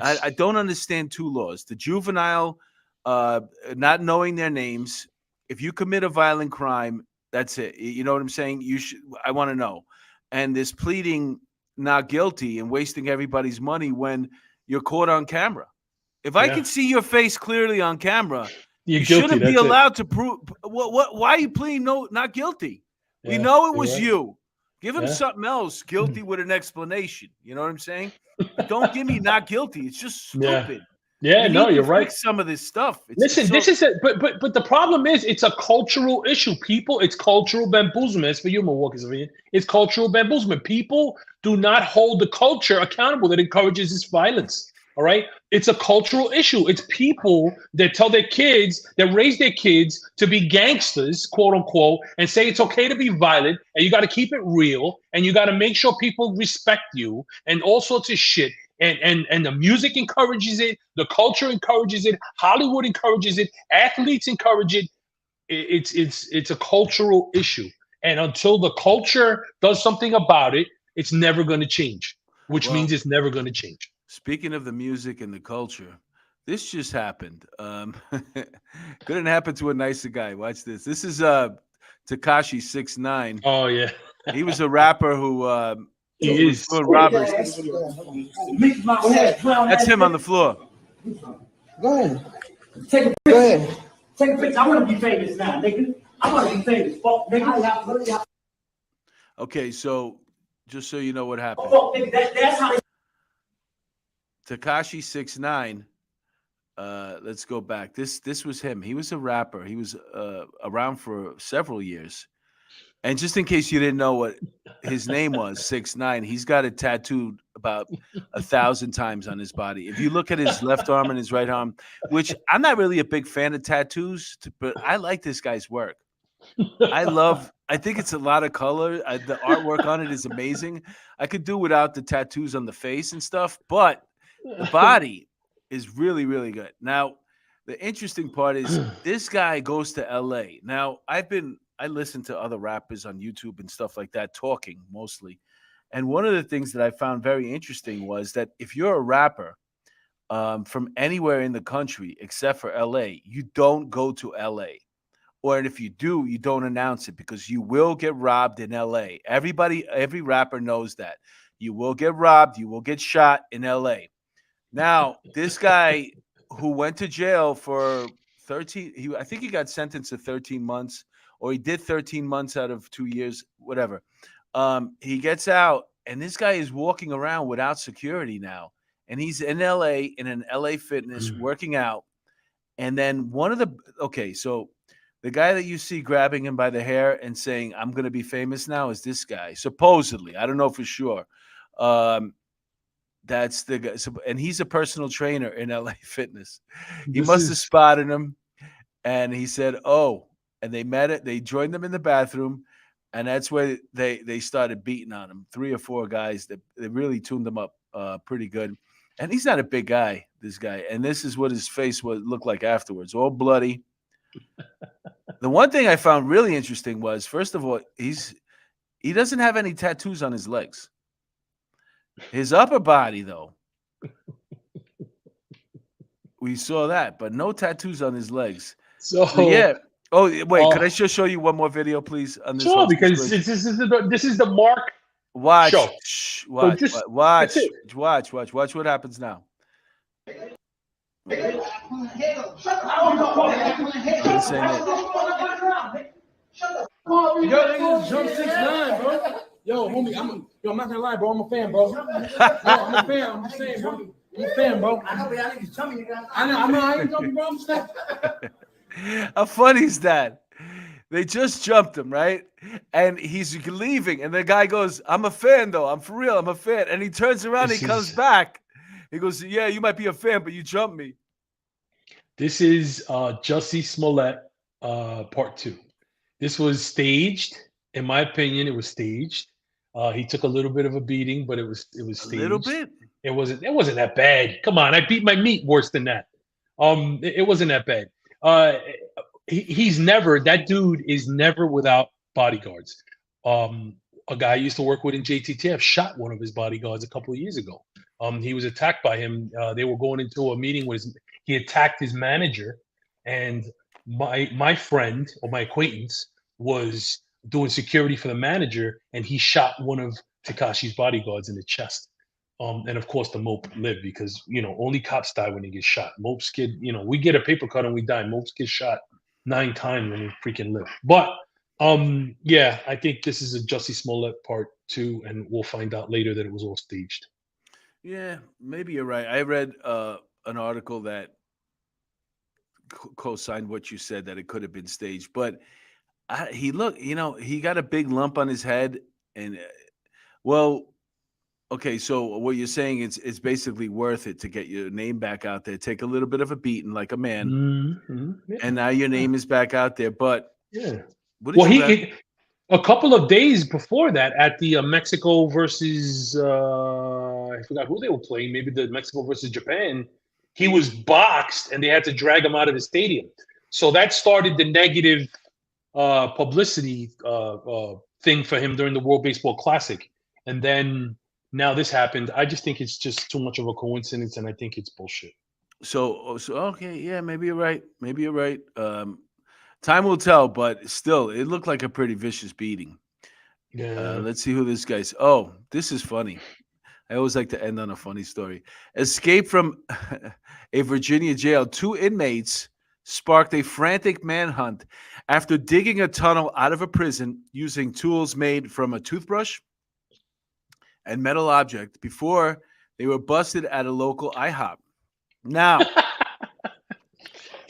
A: I don't understand 2 laws. The juvenile, not knowing their names. If you commit a violent crime, that's it. You know what I'm saying? I want to know. And this pleading not guilty and wasting everybody's money when you're caught on camera. If I can see your face clearly on camera, you shouldn't be allowed to prove. Why are you pleading not guilty? We know it was you. Give him something else, guilty with an explanation. You know what I'm saying? But don't give me not guilty. It's just stupid.
B: You're right.
A: Fix some of this stuff.
B: Listen, this is but the problem is it's a cultural issue. It's cultural bamboozlement. It's for you, Milwaukee's opinion. It's cultural bamboozlement. People do not hold the culture accountable that encourages this violence. All right. It's a cultural issue. It's people that tell their kids, that raise their kids to be gangsters, quote unquote, and say it's okay to be violent and you got to keep it real and you got to make sure people respect you and all sorts of shit. And the music encourages it, the culture encourages it, Hollywood encourages it, athletes encourage it. It's a cultural issue. And until the culture does something about it, it's never going to change, which means it's never going to change.
A: Speaking of the music and the culture, this just happened. Couldn't happen to a nicer guy. Watch this. This is Tekashi 6ix9ine.
B: Oh yeah,
A: he was a rapper who
B: he is
A: doing robbers. That's him on the floor.
K: Go ahead. Take a picture. Go ahead. Take a picture. I want to be famous now, nigga. I want to be famous. Fuck, nigga.
A: Okay, so just so you know what happened.
K: Fuck, nigga. That's how.
A: Tekashi 6ix9ine. Let's go back. This was him. He was a rapper. He was around for several years. And just in case you didn't know what his name was, 6ix9ine, he's got it tattooed about 1,000 times on his body. If you look at his left arm and his right arm, which I'm not really a big fan of tattoos, but I like this guy's work. I think it's a lot of color. The artwork on it is amazing. I could do without the tattoos on the face and stuff, but the body is really, really good. Now, the interesting part is this guy goes to LA. Now, I listen to other rappers on YouTube and stuff like that, talking mostly. And one of the things that I found very interesting was that if you're a rapper from anywhere in the country except for LA, you don't go to LA. Or if you do, you don't announce it because you will get robbed in LA. Every rapper knows that. You will get robbed. You will get shot in LA. Now, this guy who went to jail for 13, I think he got sentenced to 13 months. Or he did 13 months out of 2 years, whatever. He gets out, and this guy is walking around without security now. And he's in LA, in an LA Fitness, working out. And then so The guy that you see grabbing him by the hair and saying, "I'm going to be famous now," is this guy. Supposedly, I don't know for sure. That's the guy, and he's a personal trainer in LA Fitness. He must have spotted him, and he said, "Oh," and they met it. They joined them in the bathroom, and that's where they started beating on him. 3 or 4 guys that they really tuned him up pretty good. And he's not a big guy, this guy. And this is what his face would look like afterwards, all bloody. The one thing I found really interesting was, first of all, he doesn't have any tattoos on his legs. His upper body, though, we saw that, but no tattoos on his legs.
B: So
A: yeah. Oh, wait, could I just show you one more video, please? On this
B: sure, because this is the mark.
A: Watch.
B: Show.
A: Shh, watch.
B: So
A: Watch what happens now.
K: Shut Yo, niggas jump 6'9", bro. Yo, homie, I'm not gonna lie, bro. I'm a fan, bro. Yo, I'm a fan. I'm just saying, bro. I'm a fan, bro. I know, but y'all niggas jumping. I know. I ain't jumping, bro. I'm just saying.
A: How funny is that? They just jumped him, right? And he's leaving, and the guy goes, "I'm a fan, though. I'm for real. I'm a fan." And he turns around, he comes back. He goes, "Yeah, you might be a fan, but you jumped me."
B: This is Jussie Smollett, part 2. This was staged. In my opinion, it was staged. He took a little bit of a beating, but it was staged.
A: A little bit.
B: It wasn't that bad. Come on, I beat my meat worse than that. It wasn't that bad. That dude is never without bodyguards. A guy I used to work with in JTTF shot one of his bodyguards a couple of years ago. He was attacked by him. They were going into a meeting with he attacked his manager, and my friend or my acquaintance was doing security for the manager, and he shot one of Tekashi's bodyguards in the chest. And of course the Mope lived, because only cops die when they get shot. Mope's kid, we get a paper cut and we die. Mope's get shot 9 times when he freaking live. But yeah, I think this is a Jussie Smollett part 2, and we'll find out later that it was all staged.
A: Yeah, maybe you're right. I read an article that co-signed what you said, that it could have been staged, but he got a big lump on his head, and okay, so what you're saying is it's basically worth it to get your name back out there, take a little bit of a beating like a man,
B: Yeah.
A: and now your name is back out there. But
B: yeah, he a couple of days before that at the Mexico versus I forgot who they were playing, maybe the Mexico versus Japan, he was boxed and they had to drag him out of the stadium. So that started the negative publicity thing for him during the World Baseball Classic. And then now this happened. I just think it's just too much of a coincidence, and I think it's bullshit.
A: So okay, yeah, maybe you're right. Time will tell, but still, it looked like a pretty vicious beating.
B: Yeah.
A: Let's see who this guy's. Oh, this is funny. I always like to end on a funny story. Escape from a Virginia jail. 2 inmates sparked a frantic manhunt after digging a tunnel out of a prison using tools made from a toothbrush and metal object before they were busted at a local IHOP. Now,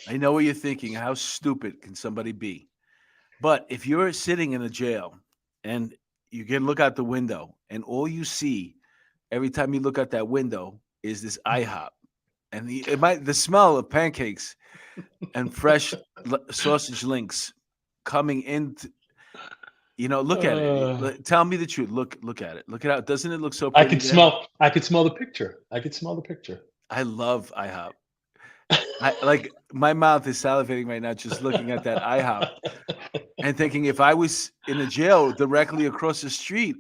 A: I know what you're thinking. How stupid can somebody be? But if you're sitting in a jail and you can look out the window, and all you see every time you look out that window is this IHOP, and the smell of pancakes and fresh sausage links coming in. Look at it. Tell me the truth. Look at it. Look it out. Doesn't it look so pretty?
B: I could smell the picture.
A: I love IHOP. My mouth is salivating right now just looking at that IHOP and thinking, if I was in a jail directly across the street,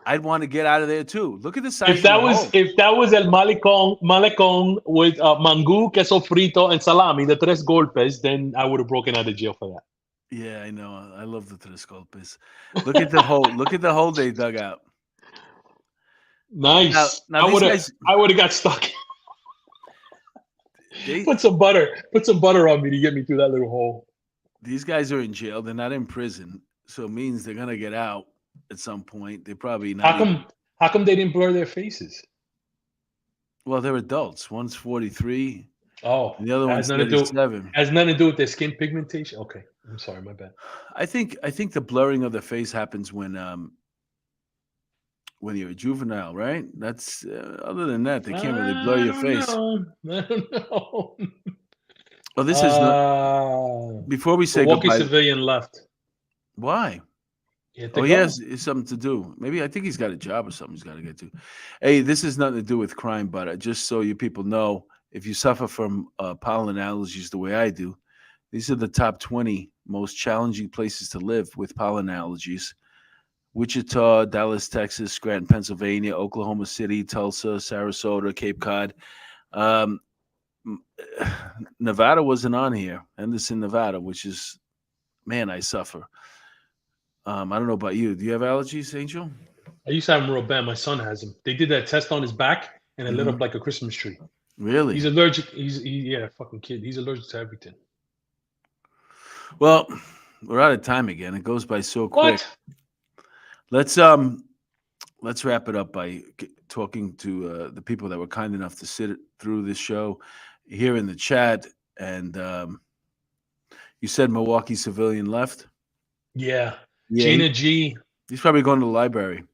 A: I'd want to get out of there too. Look at the size. If that
B: was El Malecón with mangú, queso frito, and salami, the tres golpes, then I would have broken out of jail for that.
A: Yeah, I know. I love the tres golpes. Look at the hole. Look at the hole they dug out.
B: Nice. Now I would have got stuck. Put some butter on me to get me through that little hole.
A: These guys are in jail. They're not in prison, so it means they're gonna get out at some point. They probably not.
B: How come they didn't blur their faces?
A: Well, they're adults. One's 43.
B: Oh,
A: And the other one's
B: has nothing to do
A: 37.
B: has nothing to do with their skin pigmentation. Okay, I'm sorry, my bad.
A: I think the blurring of the face happens when you're a juvenile, right? That's other than that, they can't really blur
B: I
A: your
B: don't
A: face.
B: know. I don't know.
A: Well, this is not. Before we say
B: Milwaukee
A: goodbye,
B: civilian left.
A: why?
B: He had to
A: Oh, he
B: go.
A: has something to do. Maybe I think he's got a job or something he's got to get to. Hey, this has nothing to do with crime, but just so you people know, if you suffer from pollen allergies the way I do, these are the top 20 most challenging places to live with pollen allergies. Wichita, Dallas, Texas, Scranton, Pennsylvania, Oklahoma City, Tulsa, Sarasota, Cape Cod. Um, Nevada wasn't on here. Henderson, Nevada, which is, man, I suffer. I don't know about you. Do you have allergies, Angel?
B: I used to have him real bad. My son has him. They did that test on his back, and it lit
A: Mhm.
B: up like a Christmas tree.
A: Really?
B: He's allergic. Yeah, fucking kid. He's allergic to everything.
A: Well, we're out of time again. It goes by so quick.
B: What?
A: Let's wrap it up by talking to the people that were kind enough to sit through this show here in the chat. And you said Milwaukee civilian left.
B: Yeah.
A: Yeah,
B: Gina G.
A: He's probably going to the library.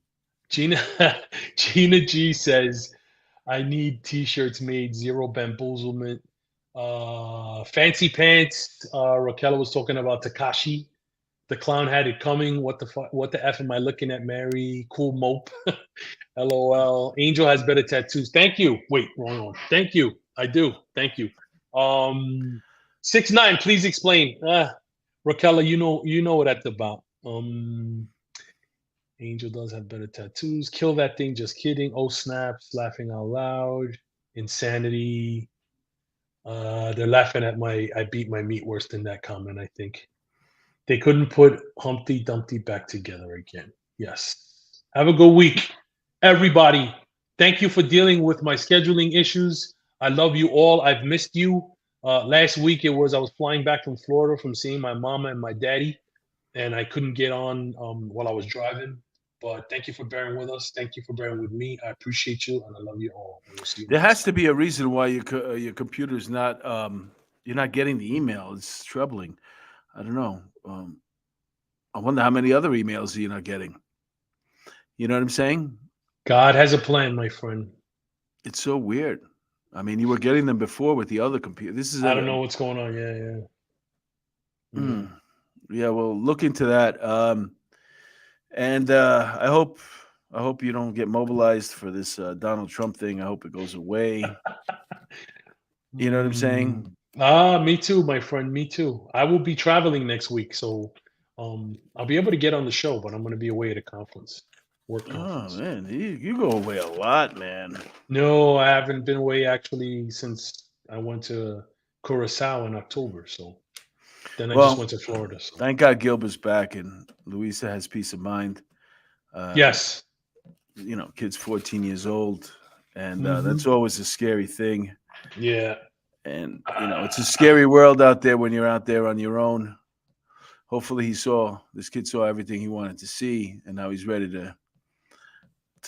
B: Gina G says, I need t-shirts made, zero bamboozlement. Fancy pants. Raquel was talking about Takashi. The clown had it coming. What the fuck? What the F am I looking at, Mary? Cool mope. LOL. Angel has better tattoos. Thank you. Wait, wrong one. Thank you. I do. Thank you. 6ix9ine, please explain. Raquel, you know what that's about. Angel does have better tattoos. Kill that thing. Just kidding. Oh snaps. Laughing out loud. Insanity. They're laughing at I beat my meat worse than that comment, I think. They couldn't put Humpty Dumpty back together again. Yes. Have a good week, everybody. Thank you for dealing with my scheduling issues. I love you all. I've missed you. Last week I was flying back from Florida from seeing my mama and my daddy, and I couldn't get on while I was driving. But thank you for bearing with us. Thank you for bearing with me. I appreciate you, and I love you all. And we'll see you
A: There
B: next
A: has to be a reason why your computer's not you're not getting the email. It's troubling. I don't know. I wonder how many other emails you're not getting. You know what I'm saying?
B: God has a plan, my friend.
A: It's so weird. I mean, you were getting them before with the other computer. This is
B: I don't know what's going on. Yeah.
A: Yeah, well, look into that. And I hope you don't get mobilized for this Donald Trump thing. I hope it goes away. You know what I'm saying?
B: Me too, my friend. Me too. I will be traveling next week, so I'll be able to get on the show, but I'm going to be away at a conference, work conference.
A: Oh man, you go away a lot, man.
B: No, I haven't been away actually since I went to Curacao in October. So then I just went to Florida. So.
A: Thank God Gilbert's back and Luisa has peace of mind.
B: Yes.
A: You know, kid's 14 years old, and that's always a scary thing.
B: Yeah.
A: And you know, it's a scary world out there when you're out there on your own. Hopefully this kid saw everything he wanted to see, and now he's ready to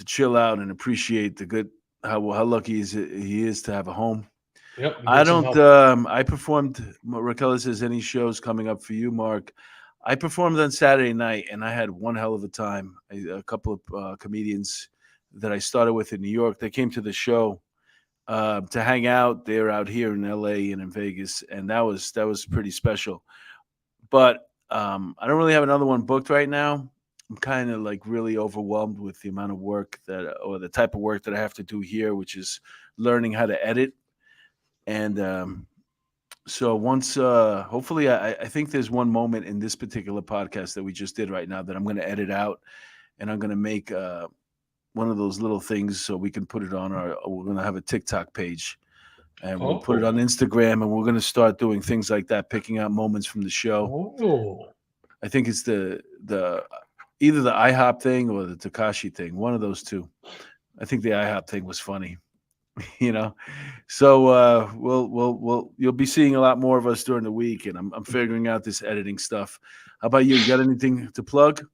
A: chill out and appreciate the good how lucky he is to have a home.
B: Yep.
A: I don't I performed. Raquel says, any shows coming up for you, Mark? I performed on Saturday night, and I had one hell of a time. A couple of comedians that I started with in New York, they came to the show to hang out. They're out here in LA and in Vegas, and that was pretty special. But I don't really have another one booked right now. I'm kind of like really overwhelmed with the amount of work or the type of work that I have to do here, which is learning how to edit. And so once, hopefully, I think there's one moment in this particular podcast that we just did right now that I'm going to edit out, and I'm going to make one of those little things so we can put it on we're going to have a TikTok page, and we'll put it on Instagram, and we're going to start doing things like that, picking out moments from the show. I think it's the either the IHOP thing or the Takashi thing, one of those two. I think the IHOP thing was funny. You know, so you'll be seeing a lot more of us during the week, and I'm figuring out this editing stuff. How about you? You got anything to plug?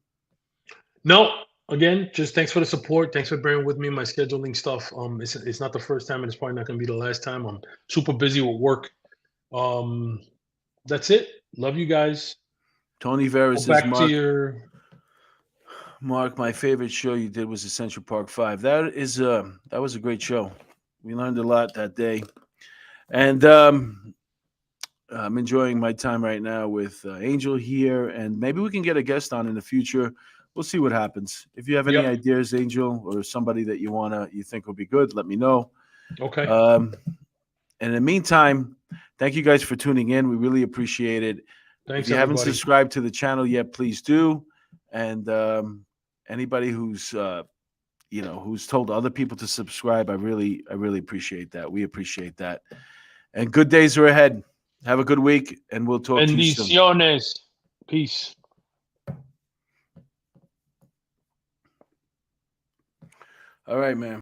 B: No, again, just thanks for the support. Thanks for bearing with me in my scheduling stuff. It's not the first time, and it's probably not going to be the last time. I'm super busy with work. That's it. Love you guys.
A: Tony Vera
B: Go
A: says,
B: back to your.
A: Mark, my favorite show you did was the Central Park 5. That was a great show. We learned a lot that day. And I'm enjoying my time right now with Angel here, and maybe we can get a guest on in the future. We'll see what happens. If you have any ideas, Angel, or somebody that you think would be good, let me know.
B: Okay.
A: And in the meantime, thank you guys for tuning in. We really appreciate it.
B: Thanks,
A: if you haven't
B: everybody.
A: subscribed to the channel yet, please do. And anybody who's who's told other people to subscribe, I really appreciate that. We appreciate that. And good days are ahead. Have a good week, and we'll talk to you soon.
B: Bendiciones. Peace.
A: All right, man.